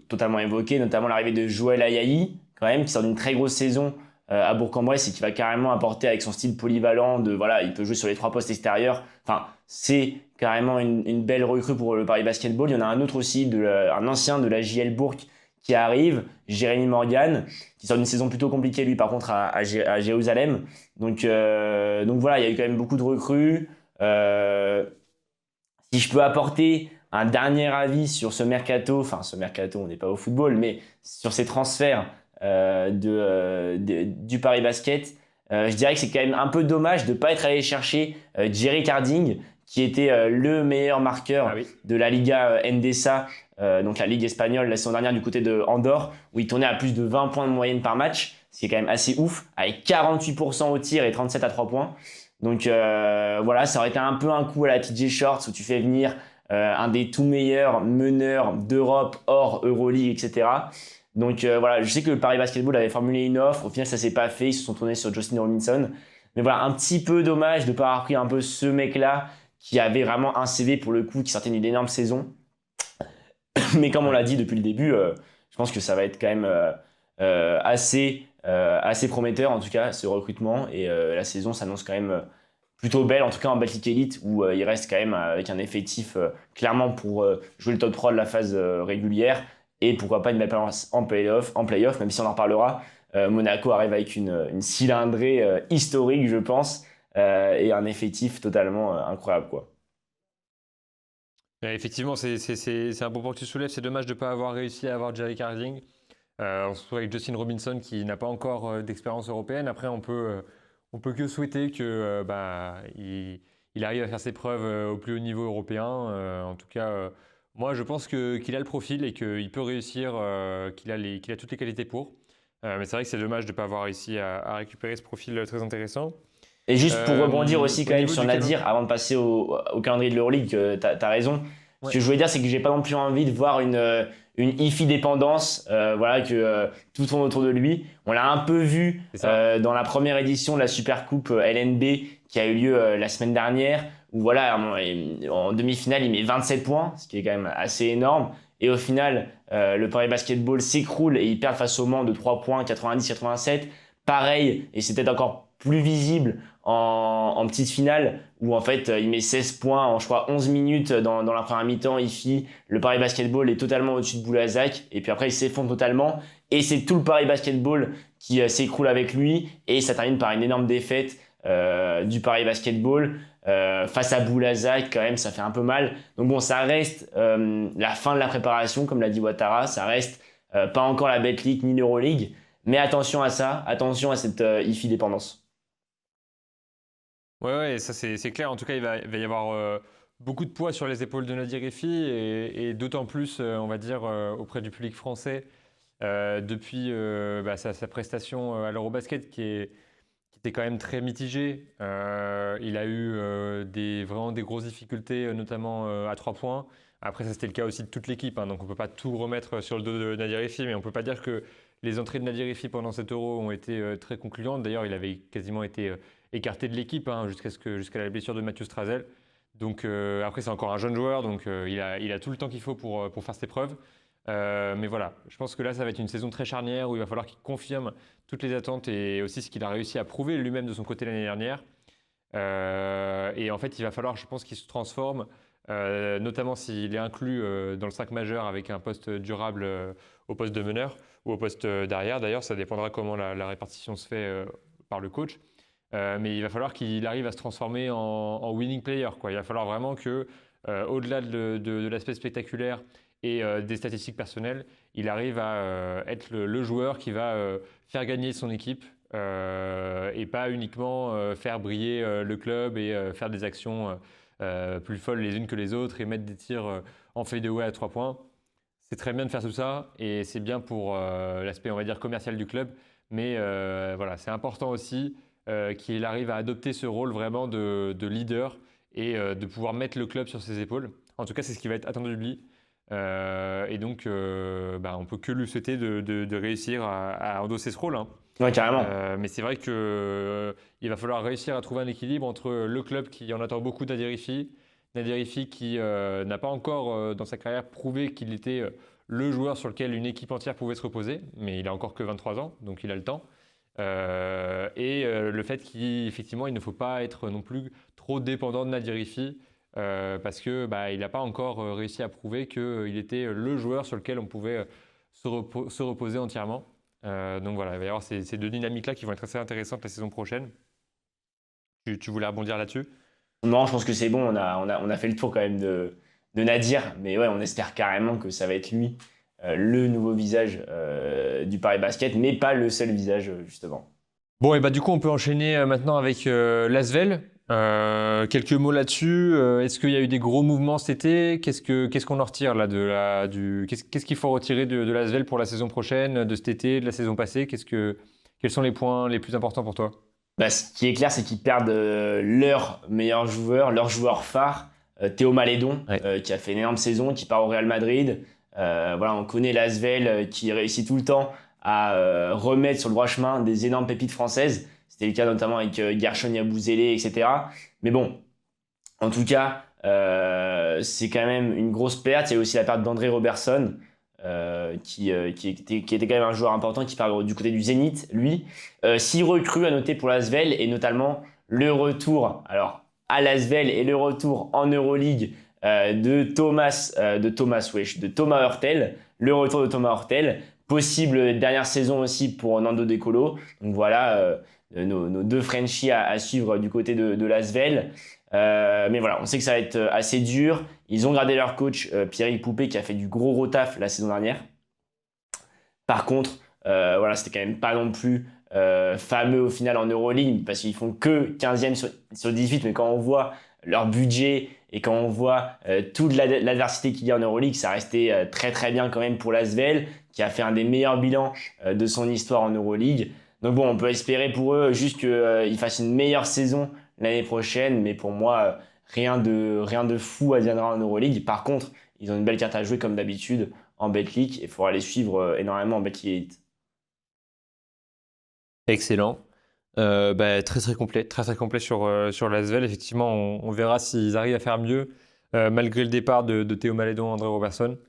totalement évoquer, notamment l'arrivée de Joël Ayayi quand même qui sort d'une très grosse saison à Bourg-en-Bresse et qui va carrément apporter avec son style polyvalent de voilà, il peut jouer sur les trois postes extérieurs. Enfin, c'est carrément une belle recrue pour le Paris Basketball. Il y en a un autre aussi, un ancien de la JL Bourg qui arrive, Jérémy Morgan, qui sort d'une saison plutôt compliquée lui par contre à Jérusalem. Donc voilà, il y a eu quand même beaucoup de recrues. Si je peux apporter un dernier avis sur ce mercato, on n'est pas au football, mais sur ces transferts du Paris Basket, je dirais que c'est quand même un peu dommage de ne pas être allé chercher Jerry Carding, qui était le meilleur marqueur de la Liga Endesa, donc la Ligue espagnole la saison dernière du côté de Andorre, où il tournait à plus de 20 points de moyenne par match, ce qui est quand même assez ouf, avec 48% au tir et 37 à 3 points. Donc voilà, ça aurait été un peu un coup à la TJ Shorts où tu fais venir un des tout meilleurs meneurs d'Europe hors Euroleague, etc. Donc voilà, je sais que le Paris Basketball avait formulé une offre, au final ça s'est pas fait, ils se sont tournés sur Justin Robinson. Mais voilà, un petit peu dommage de ne pas avoir pris un peu ce mec-là qui avait vraiment un CV pour le coup, qui sortait d'une énorme saison. Mais comme on l'a dit depuis le début, je pense que ça va être quand même assez prometteur, en tout cas, ce recrutement. Et la saison s'annonce quand même plutôt belle, en tout cas en Baltic Elite, où il reste quand même avec un effectif clairement pour jouer le top 3 de la phase régulière. Et pourquoi pas une belle performance en playoff, même si on en reparlera. Monaco arrive avec une cylindrée historique, je pense, et un effectif totalement incroyable, quoi. Effectivement, c'est un bon point que tu soulèves. C'est dommage de ne pas avoir réussi à avoir Jerry Carding. On se retrouve avec Justin Robinson qui n'a pas encore d'expérience européenne. Après, on peut que souhaiter que il arrive à faire ses preuves au plus haut niveau européen. En tout cas, moi, je pense qu'il a le profil et qu'il peut réussir, qu'il a toutes les qualités pour. Mais c'est vrai que c'est dommage de ne pas avoir réussi à récupérer ce profil très intéressant. Et juste pour rebondir aussi quand même sur Nadir, avant de passer au calendrier de l'Euroleague, t'as raison. Ce que je voulais dire, c'est que j'ai pas non plus envie de voir une IFI dépendance, voilà, que tout tourne autour de lui. On l'a un peu vu dans la première édition de la Super Coupe LNB qui a eu lieu la semaine dernière, où voilà, en demi-finale, il met 27 points, ce qui est quand même assez énorme. Et au final, le Paris Basketball s'écroule et il perd face au Mans de 3 points, 90-87. Pareil, et c'est peut-être encore plus visible en petite finale où en fait il met 16 points en je crois 11 minutes dans la première mi-temps. Le Paris Basketball est totalement au-dessus de Boulazac et puis après il s'effondre totalement et c'est tout le Paris Basketball qui s'écroule avec lui et ça termine par une énorme défaite du Paris Basketball face à Boulazac. Quand même ça fait un peu mal, donc bon, ça reste la fin de la préparation comme l'a dit Ouattara, ça reste pas encore la Betclic ni l'Euroleague, mais attention à ça, attention à cette IFI dépendance. Ouais, ça c'est clair. En tout cas, il va y avoir beaucoup de poids sur les épaules de Nadir Riffi et d'autant plus, on va dire, auprès du public français depuis sa prestation à l'Eurobasket qui était quand même très mitigée. Il a eu vraiment des grosses difficultés, notamment à 3 points. Après, ça c'était le cas aussi de toute l'équipe, hein, donc on ne peut pas tout remettre sur le dos de Nadir Riffi, mais on ne peut pas dire que les entrées de Nadir Riffi pendant cet Euro ont été très concluantes. D'ailleurs, il avait quasiment été écarté de l'équipe hein, jusqu'à la blessure de Mathieu Strazel. Donc après, c'est encore un jeune joueur, donc il a tout le temps qu'il faut pour faire ses preuves. Mais voilà, je pense que là, ça va être une saison très charnière où il va falloir qu'il confirme toutes les attentes et aussi ce qu'il a réussi à prouver lui-même de son côté l'année dernière. Et en fait, il va falloir, je pense, qu'il se transforme, notamment s'il est inclus dans le 5 majeur avec un poste durable au poste de meneur ou au poste d'arrière. D'ailleurs, ça dépendra comment la répartition se fait par le coach. Mais il va falloir qu'il arrive à se transformer en winning player, quoi. Il va falloir vraiment que, au-delà de l'aspect spectaculaire et des statistiques personnelles, il arrive à être le joueur qui va faire gagner son équipe et pas uniquement faire briller le club et faire des actions plus folles les unes que les autres et mettre des tirs en fadeaway à 3 points. C'est très bien de faire tout ça et c'est bien pour l'aspect, on va dire, commercial du club. Mais voilà, c'est important aussi qu'il arrive à adopter ce rôle vraiment de leader et de pouvoir mettre le club sur ses épaules. En tout cas, c'est ce qui va être attendu de lui. Et donc, on peut que lui souhaiter de réussir à endosser ce rôle, hein. Ouais, carrément. Mais c'est vrai qu'il va falloir réussir à trouver un équilibre entre le club qui en attend beaucoup de Nadir Riffi qui n'a pas encore dans sa carrière prouvé qu'il était le joueur sur lequel une équipe entière pouvait se reposer, mais il a encore que 23 ans, donc il a le temps. Le fait qu'effectivement il ne faut pas être non plus trop dépendant de Nadir Riffi parce que il n'a pas encore réussi à prouver qu'il était le joueur sur lequel on pouvait se reposer entièrement. Donc voilà, il va y avoir ces deux dynamiques-là qui vont être assez intéressantes la saison prochaine. Tu voulais rebondir là-dessus? Non, je pense que c'est bon, on a fait le tour quand même de Nadir, mais ouais, on espère carrément que ça va être lui, le nouveau visage du Paris Basket, mais pas le seul visage, justement. Bon, et du coup, on peut enchaîner maintenant avec l'Asvel. Quelques mots là-dessus. Est-ce qu'il y a eu des gros mouvements cet été? Qu'est-ce qu'on en retire là qu'est-ce qu'il faut retirer de l'Asvel pour la saison prochaine, de cet été, de la saison passée? Quels sont les points les plus importants pour toi? Ce qui est clair, c'est qu'ils perdent leur meilleur joueur, leur joueur phare, Théo Malédon, Ouais. qui a fait une énorme saison, qui part au Real Madrid. Voilà, on connaît l'Asvel qui réussit tout le temps à remettre sur le droit chemin des énormes pépites françaises. C'était le cas notamment avec Gershon Yabusele, etc. Mais bon, en tout cas, c'est quand même une grosse perte. Il y a aussi la perte d'André Robertson, qui était quand même un joueur important, qui part du côté du Zénith, lui. 6 recrues à noter pour l'Asvel, et notamment le retour à l'Asvel et le retour en Euroleague de Thomas Hurtel. Le retour de Thomas Hurtel. Possible dernière saison aussi pour Nando De Colo. Donc voilà, nos deux Frenchies à suivre du côté de l'Asvel. Mais voilà, on sait que ça va être assez dur. Ils ont gardé leur coach Pierrick Poupé qui a fait du gros taf la saison dernière. Par contre, voilà, c'était quand même pas non plus fameux au final en Euroleague parce qu'ils font que 15e sur 18. Mais quand on voit leur budget et quand on voit toute l'adversité qu'il y a en Euroleague, ça restait très très bien quand même pour l'Asvel qui a fait un des meilleurs bilans de son histoire en Euroleague. Donc bon, on peut espérer pour eux juste qu'ils fassent une meilleure saison l'année prochaine, mais pour moi, rien de fou adviendra en Euroleague. Par contre, ils ont une belle carte à jouer comme d'habitude en Betclic et il faudra les suivre énormément en Betclic Elite. Excellent. Très complet sur l'Asvel. Effectivement, on verra s'ils arrivent à faire mieux malgré le départ de Théo Malédon, André Robertson.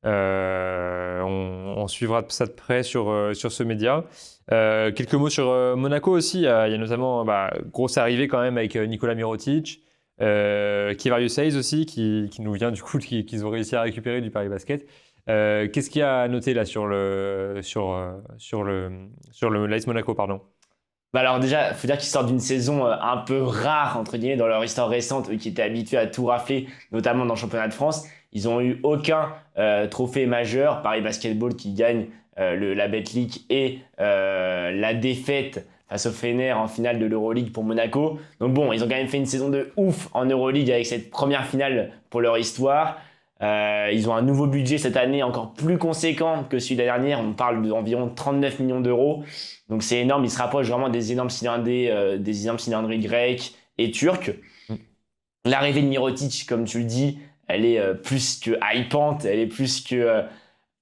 On suivra ça de près sur ce média. Quelques mots sur Monaco aussi. Il y a notamment grosse arrivée quand même avec Nikola Mirotic, Kevarius Hayes aussi qui nous vient du coup qu'ils ont réussi à récupérer du Paris Basket. Qu'est-ce qu'il y a à noter là sur l'AS Monaco, pardon? Alors déjà, il faut dire qu'ils sortent d'une saison un peu rare, entre guillemets, dans leur histoire récente, eux qui étaient habitués à tout rafler, notamment dans le championnat de France. Ils n'ont eu aucun trophée majeur. Paris Basketball qui gagne la Betclic et la défaite face au Fener en finale de l'Euroleague pour Monaco. Donc bon, ils ont quand même fait une saison de ouf en Euroleague avec cette première finale pour leur histoire. Ils ont un nouveau budget cette année encore plus conséquent que celui de la dernière. On parle d'environ 39 millions d'euros. Donc c'est énorme. Ils se rapprochent vraiment des énormes cylindrées grecs et turcs. L'arrivée de Mirotic, comme tu le dis, elle est plus que hypante. Elle est plus que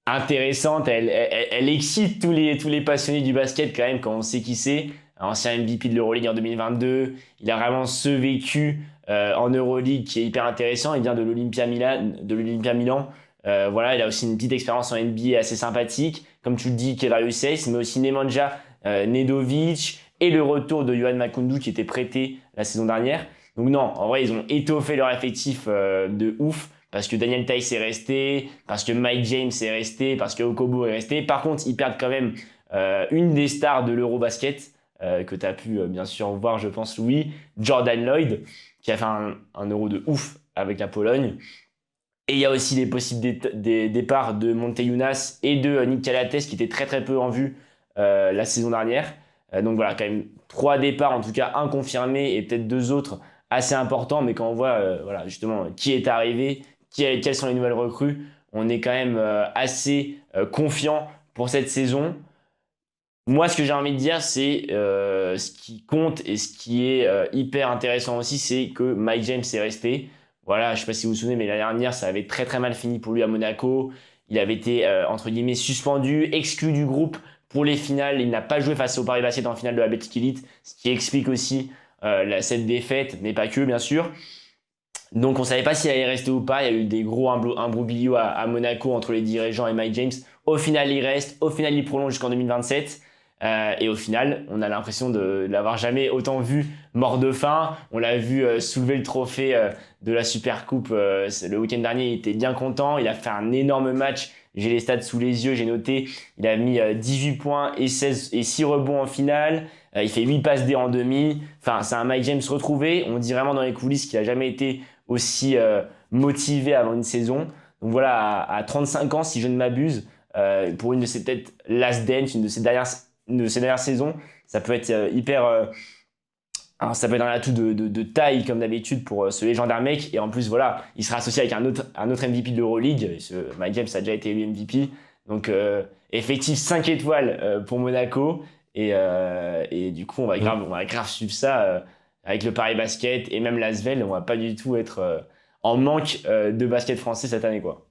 intéressante. Elle excite tous les passionnés du basket quand même quand on sait qui c'est. Ancien MVP de l'Euroleague en 2022. Il a vraiment ce vécu en Euroleague qui est hyper intéressant. Il vient de l'Olympia Milan. Voilà, il a aussi une petite expérience en NBA assez sympathique. Comme tu le dis, Kevarius Hayes, mais aussi Nemanja Nedovic et le retour de Yohan Makoundou qui était prêté la saison dernière. Donc non, en vrai, ils ont étoffé leur effectif de ouf. Parce que Daniel Theis est resté, parce que Mike James est resté, parce que Okobo est resté. Par contre, ils perdent quand même une des stars de l'Eurobasket, que tu as pu bien sûr voir, je pense, Louis, Jordan Lloyd, qui a fait un Euro de ouf avec la Pologne. Et il y a aussi les possibles départs de Monteyunas et de Nick Calates, qui étaient très très peu en vue la saison dernière. Donc voilà, quand même 3 départs, en tout cas un confirmé et peut-être 2 autres assez importants. Mais quand on voit voilà, justement qui est arrivé, quelles sont les nouvelles recrues, on est quand même assez confiant pour cette saison. Moi, ce que j'ai envie de dire, c'est ce qui compte et ce qui est hyper intéressant aussi, c'est que Mike James est resté. Voilà, je ne sais pas si vous vous souvenez, mais l'année dernière, ça avait très très mal fini pour lui à Monaco. Il avait été, entre guillemets, suspendu, exclu du groupe pour les finales. Il n'a pas joué face au Paris Basket en finale de la Betclic Elite, ce qui explique aussi cette défaite, mais pas que, bien sûr. Donc on ne savait pas s'il allait rester ou pas. Il y a eu des gros imbroglio à Monaco entre les dirigeants et Mike James. Au final, il reste. Au final, il prolonge jusqu'en 2027. Et au final, on a l'impression de l'avoir jamais autant vu mort de faim. On l'a vu soulever le trophée de la Supercoupe le week-end dernier. Il était bien content. Il a fait un énorme match. J'ai les stats sous les yeux, j'ai noté. Il a mis 18 points et 6 rebonds en finale. Il fait 8 passes D en demi. Enfin, c'est un Mike James retrouvé. On dit vraiment dans les coulisses qu'il n'a jamais été aussi motivé avant une saison. Donc voilà, à 35 ans, si je ne m'abuse, pour une de ses peut-être last dance, une de ses dernières saisons, ça peut être alors ça peut être un atout de taille comme d'habitude pour ce légendaire mec. Et en plus, voilà, il sera associé avec un autre MVP de l'Euroleague. Mike James a déjà été élu MVP. Donc, effectif 5 étoiles pour Monaco. Et du coup, on va grave suivre ça avec le Paris Basket et même l'Asvel. On va pas du tout être en manque de basket français cette année, quoi.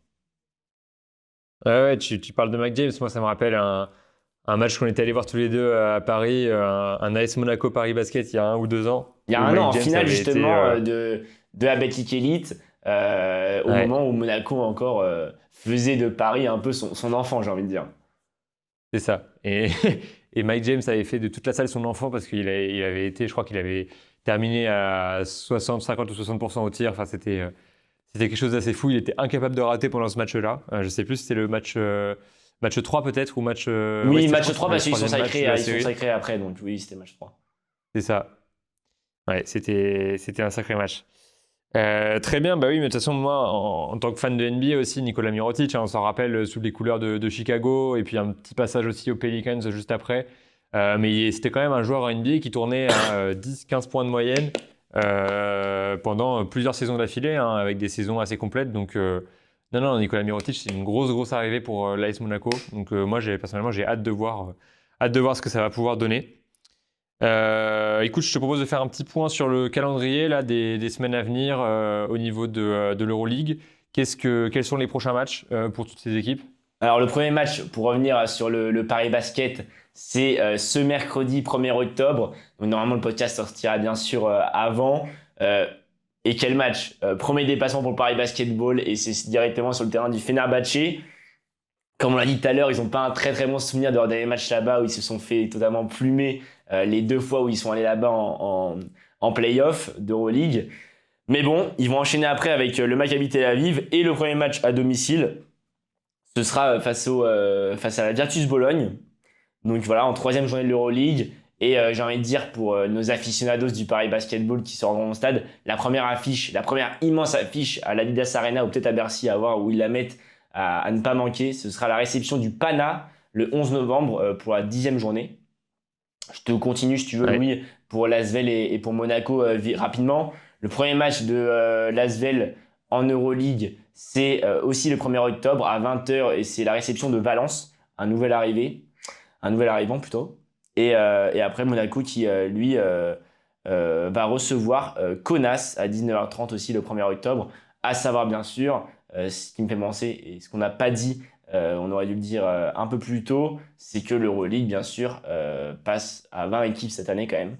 Ouais, tu parles de Mike James. Moi, ça me rappelle un match qu'on était allé voir tous les deux à Paris, un AS Monaco Paris Basket il y a 1 ou 2 ans. Il y a 1 an, en finale justement de la Betclic Elite, au moment où Monaco encore faisait de Paris un peu son enfant, j'ai envie de dire. C'est ça. Et Mike James avait fait de toute la salle son enfant parce qu'il avait été, je crois qu'il avait terminé à 50 ou 60% au tir. Enfin, c'était quelque chose d'assez fou. Il était incapable de rater pendant ce match-là. Je ne sais plus si c'était le match 3 peut-être ou match... oui, match 3 parce qu'ils sont sacrés après. Donc oui, c'était match 3. C'est ça. Ouais, c'était un sacré match. Très bien, bah oui, mais de toute façon, moi, en tant que fan de NBA aussi, Nikola Mirotic, on s'en rappelle sous les couleurs de Chicago, et puis un petit passage aussi aux Pelicans juste après. Mais c'était quand même un joueur en NBA qui tournait à 10-15 points de moyenne pendant plusieurs saisons d'affilée, avec des saisons assez complètes. Donc, non, Nikola Mirotic, c'est une grosse arrivée pour l'AS Monaco. Donc, moi, personnellement, j'ai hâte de voir ce que ça va pouvoir donner. Écoute, je te propose de faire un petit point sur le calendrier là, des semaines à venir au niveau de l'Euroleague. Quels sont les prochains matchs pour toutes ces équipes? Alors, le premier match, pour revenir sur le Paris Basket, c'est ce mercredi 1er octobre. Donc, normalement, le podcast sortira bien sûr avant. Et quel match! Premier déplacement pour le Paris Basketball et c'est directement sur le terrain du Fenerbahçe. Comme on l'a dit tout à l'heure, ils n'ont pas un très très bon souvenir de leur dernier match là-bas où ils se sont fait totalement plumer les 2 fois où ils sont allés là-bas en play-off d'Euroleague. Mais bon, ils vont enchaîner après avec le Maccabi Tel Aviv et le premier match à domicile. Ce sera face à la Virtus Bologne. Donc voilà, en 3e journée de l'Euroleague. Et j'ai envie de dire pour nos aficionados du Paris Basketball qui se rendront au stade, la première immense affiche à l'Adidas Arena ou peut-être à Bercy à voir où ils la mettent à ne pas manquer, ce sera la réception du Pana le 11 novembre pour la 10e journée. Je te continue si tu veux, Ouais. Louis, pour l'Asvel et pour Monaco rapidement. Le premier match de l'Asvel en Euroleague, c'est aussi le 1er octobre à 20h et c'est la réception de Valence, un nouvel arrivant plutôt. Et après Monaco qui, lui, va recevoir Kaunas à 19h30 aussi le 1er octobre. À savoir, bien sûr, ce qui me fait penser et ce qu'on n'a pas dit, on aurait dû le dire un peu plus tôt, c'est que l'Euroleague, bien sûr, passe à 20 équipes cette année quand même,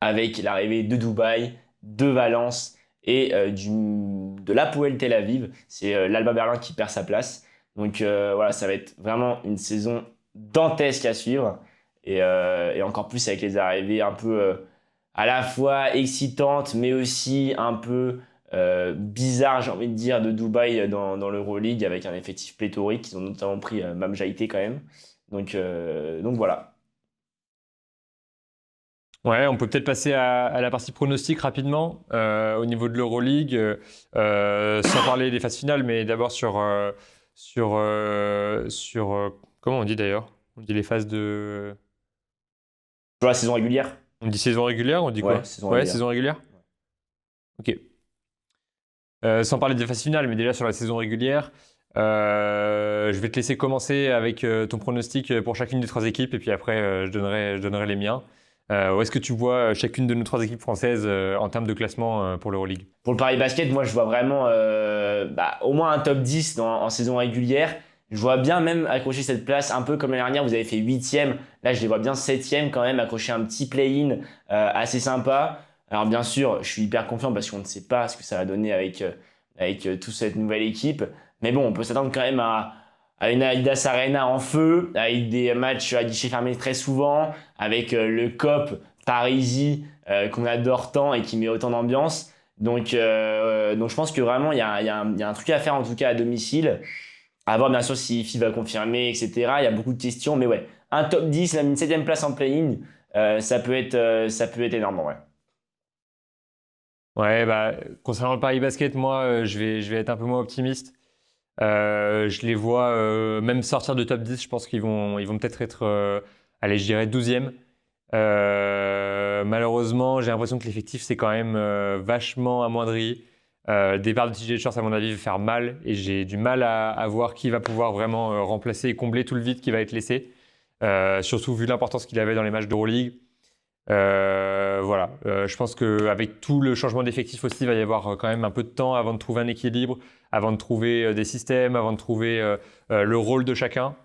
avec l'arrivée de Dubaï, de Valence et de l'Hapoel Tel Aviv. C'est l'Alba Berlin qui perd sa place. Donc voilà, ça va être vraiment une saison dantesque à suivre. Et encore plus avec les arrivées un peu à la fois excitantes, mais aussi un peu bizarres, j'ai envie de dire, de Dubaï dans l'Euroleague, avec un effectif pléthorique. Ils ont notamment pris Mam Jaïté quand même. Donc voilà. Ouais, on peut peut-être passer à la partie pronostic rapidement au niveau de l'Euroleague, sans parler des phases finales, mais d'abord sur comment on dit d'ailleurs? On dit les phases de... Pour la saison régulière. On dit saison régulière, on dit Ouais, quoi? saison Ouais, régulière. saison régulière? Ok. Sans parler des phases finales, mais déjà sur la saison régulière, je vais te laisser commencer avec ton pronostic pour chacune des trois équipes, et puis après, je donnerai les miens. Où est-ce que tu vois chacune de nos trois équipes françaises en termes de classement pour l'Euroleague? Pour le Paris Basket, moi, je vois vraiment au moins un top 10 en saison régulière. Je vois bien même accrocher cette place, un peu comme l'année dernière, vous avez fait 8e. Là, je les vois bien 7e quand même, accrocher un petit play-in assez sympa. Alors bien sûr, je suis hyper confiant parce qu'on ne sait pas ce que ça va donner avec toute cette nouvelle équipe. Mais bon, on peut s'attendre quand même à une Adidas Arena en feu, avec des matchs à guichet fermé très souvent, avec le COP Parisis qu'on adore tant et qui met autant d'ambiance. Donc je pense que vraiment, il y a un truc à faire en tout cas à domicile. À voir bien sûr si FI va confirmer, etc. Il y a beaucoup de questions, mais ouais, un top 10, même une 7e place en play-in, ça peut être énorme, ouais. Ouais, bah, concernant le Paris Basket, moi, je vais être un peu moins optimiste. Je les vois même sortir de top 10, je pense qu'ils vont peut-être être, allez, je dirais 12e. Malheureusement, j'ai l'impression que l'effectif s'est quand même vachement amoindri. Le départ de TJ Shorts, à mon avis, va faire mal et j'ai du mal à voir qui va pouvoir vraiment remplacer et combler tout le vide qui va être laissé. Surtout vu l'importance qu'il avait dans les matchs d'Euroleague. Voilà, je pense qu'avec tout le changement d'effectif aussi, il va y avoir quand même un peu de temps avant de trouver un équilibre, avant de trouver des systèmes, avant de trouver le rôle de chacun.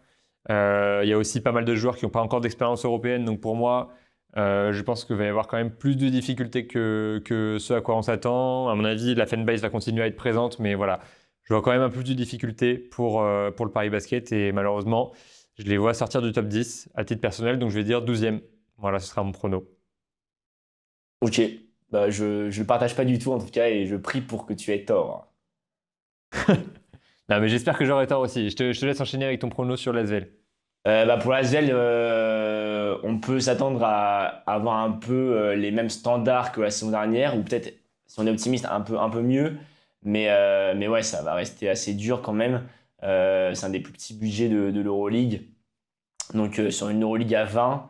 Il y a aussi pas mal de joueurs qui n'ont pas encore d'expérience européenne, donc pour moi, je pense qu'il va y avoir quand même plus de difficultés que ce à quoi on s'attend. À mon avis, la fanbase va continuer à être présente, mais voilà, je vois quand même un peu de difficultés pour le Paris Basket et malheureusement, je les vois sortir du top 10 à titre personnel, donc je vais dire 12e. Voilà, ce sera mon prono. Ok, bah, je ne le partage pas du tout en tout cas et je prie pour que tu aies tort. Non, mais j'espère que j'aurai tort aussi. Je te laisse enchaîner avec ton prono sur l'Asvel. Bah, pour l'Asvel, on peut s'attendre à avoir un peu les mêmes standards que la saison dernière, ou peut-être, si on est optimiste, un peu mieux. Mais ouais, ça va rester assez dur quand même. C'est un des plus petits budgets de l'Euroleague. Donc sur une Euroleague à 20,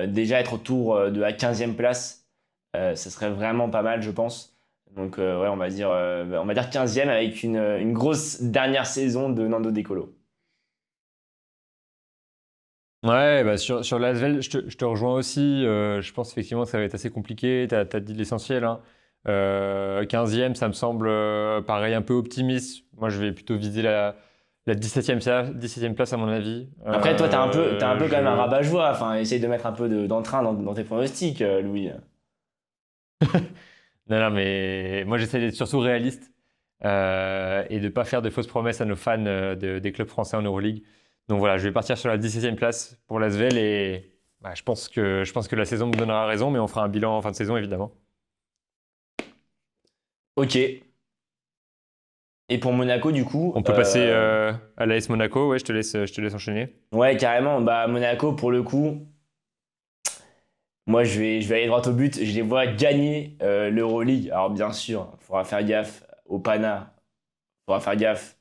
déjà être autour de la 15e place, ça serait vraiment pas mal, je pense. Donc ouais, on va dire 15e avec une grosse dernière saison de Nando De Colo. Ouais, bah sur l'Asvel, je te rejoins aussi. Je pense effectivement que ça va être assez compliqué. Tu as dit l'essentiel, hein. 15e, ça me semble pareil un peu optimiste. Moi, je vais plutôt viser la 17e place à mon avis. Après, toi, t'as un peu quand même un Je... rabat-joie. Enfin, essaye de mettre un peu d'entrain dans tes pronostics, Louis. Non, non, mais moi, j'essaie d'être surtout réaliste et de ne pas faire de fausses promesses à nos fans des clubs français en Euroleague. Donc voilà, je vais partir sur la 17e place pour l'Asvel et bah, je pense que la saison me donnera raison, mais on fera un bilan en fin de saison, évidemment. Ok. Et pour Monaco, du coup, On peut passer à l'AS Monaco. Ouais, je te laisse enchaîner. ouais, carrément. Bah, Monaco, pour le coup, moi, je vais aller droit au but. Je les vois gagner l'Euroleague. Alors, bien sûr, il faudra faire gaffe au Pana. Il faudra faire gaffe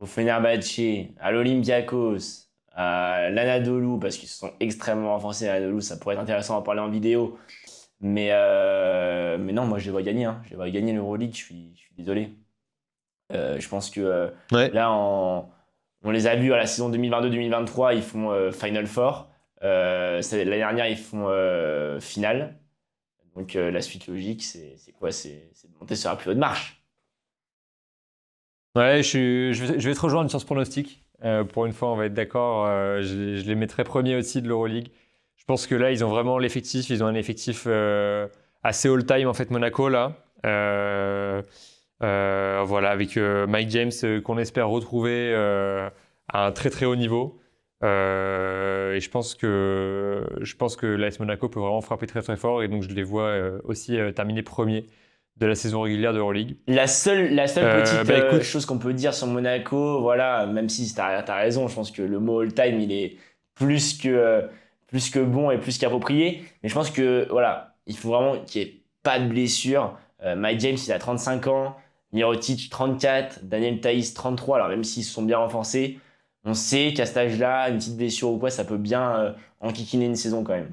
au Fenerbahçe, à l'Olympiakos, l'Anadolu, parce qu'ils se sont extrêmement renforcés. L'Anadolu, ça pourrait être intéressant à parler en vidéo. Mais non, moi je les vois gagner. Je les vois gagner l'Euroleague, je suis désolé. Je pense que Ouais. là, on les a vus à la saison 2022-2023, ils font Final Four. L'année dernière, ils font finale. Donc la suite logique, c'est quoi? C'est de monter sur la plus haute marche. Ouais, je vais te rejoindre sur ce pronostic. Pour une fois, on va être d'accord. Je les mettrai premiers aussi de l'Euroleague. Je pense que là, ils ont vraiment l'effectif. Ils ont un effectif assez all-time, en fait, Monaco, là. Voilà, avec Mike James, qu'on espère retrouver à un très très haut niveau. Et je pense que l'AS Monaco peut vraiment frapper très très fort. Et donc, je les vois aussi terminer premier de la saison régulière de l'Euroleague. La seule petite Écoute, chose qu'on peut dire sur Monaco, voilà, même si t'as raison, je pense que le mot all-time, il est plus que bon et plus qu'approprié. Mais je pense que, voilà, il faut vraiment qu'il n'y ait pas de blessure. Mike James, il a 35 ans, Mirotic, 34, Daniel Theis, 33. Alors, même s'ils se sont bien renforcés, on sait qu'à cet âge-là, une petite blessure ou quoi, ça peut bien enquiquiner une saison quand même.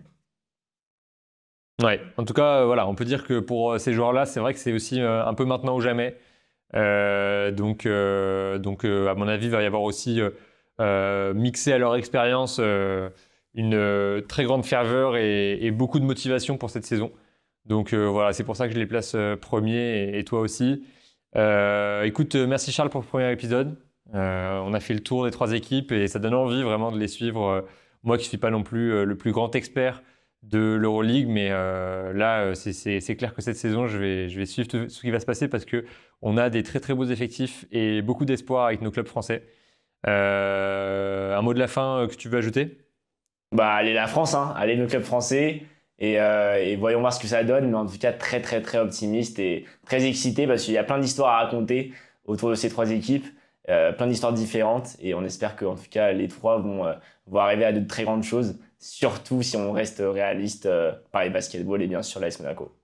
ouais, en tout cas, voilà, on peut dire que pour ces joueurs-là, c'est vrai que c'est aussi un peu maintenant ou jamais. À mon avis, il va y avoir aussi mixé à leur expérience une très grande ferveur et beaucoup de motivation pour cette saison. Donc voilà, c'est pour ça que je les place premiers et toi aussi. Écoute, merci Charles pour le premier épisode. On a fait le tour des 3 équipes et ça donne envie vraiment de les suivre. Moi qui ne suis pas non plus le plus grand expert de l'Euroleague, mais là, c'est clair que cette saison, je vais suivre tout ce qui va se passer parce qu'on a des très très beaux effectifs et beaucoup d'espoir avec nos clubs français. Un mot de la fin que tu veux ajouter? Bah, allez la France, allez nos clubs français et voyons voir ce que ça donne. Mais en tout cas, très très très optimiste et très excité parce qu'il y a plein d'histoires à raconter autour de ces 3 équipes, plein d'histoires différentes et on espère que en tout cas les 3 vont arriver à de très grandes choses, surtout si on reste réaliste par les basketball et bien sûr l'AS Monaco.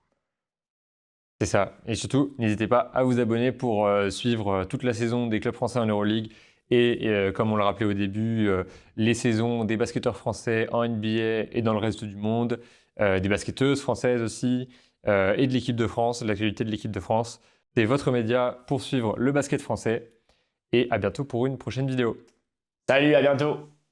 C'est ça. Et surtout, n'hésitez pas à vous abonner pour suivre toute la saison des clubs français en Euroleague et comme on l'a rappelé au début, les saisons des basketteurs français en NBA et dans le reste du monde, des basketteuses françaises aussi et de l'équipe de France, de l'actualité de l'équipe de France. C'est votre média pour suivre le basket français et à bientôt pour une prochaine vidéo. Salut, à bientôt!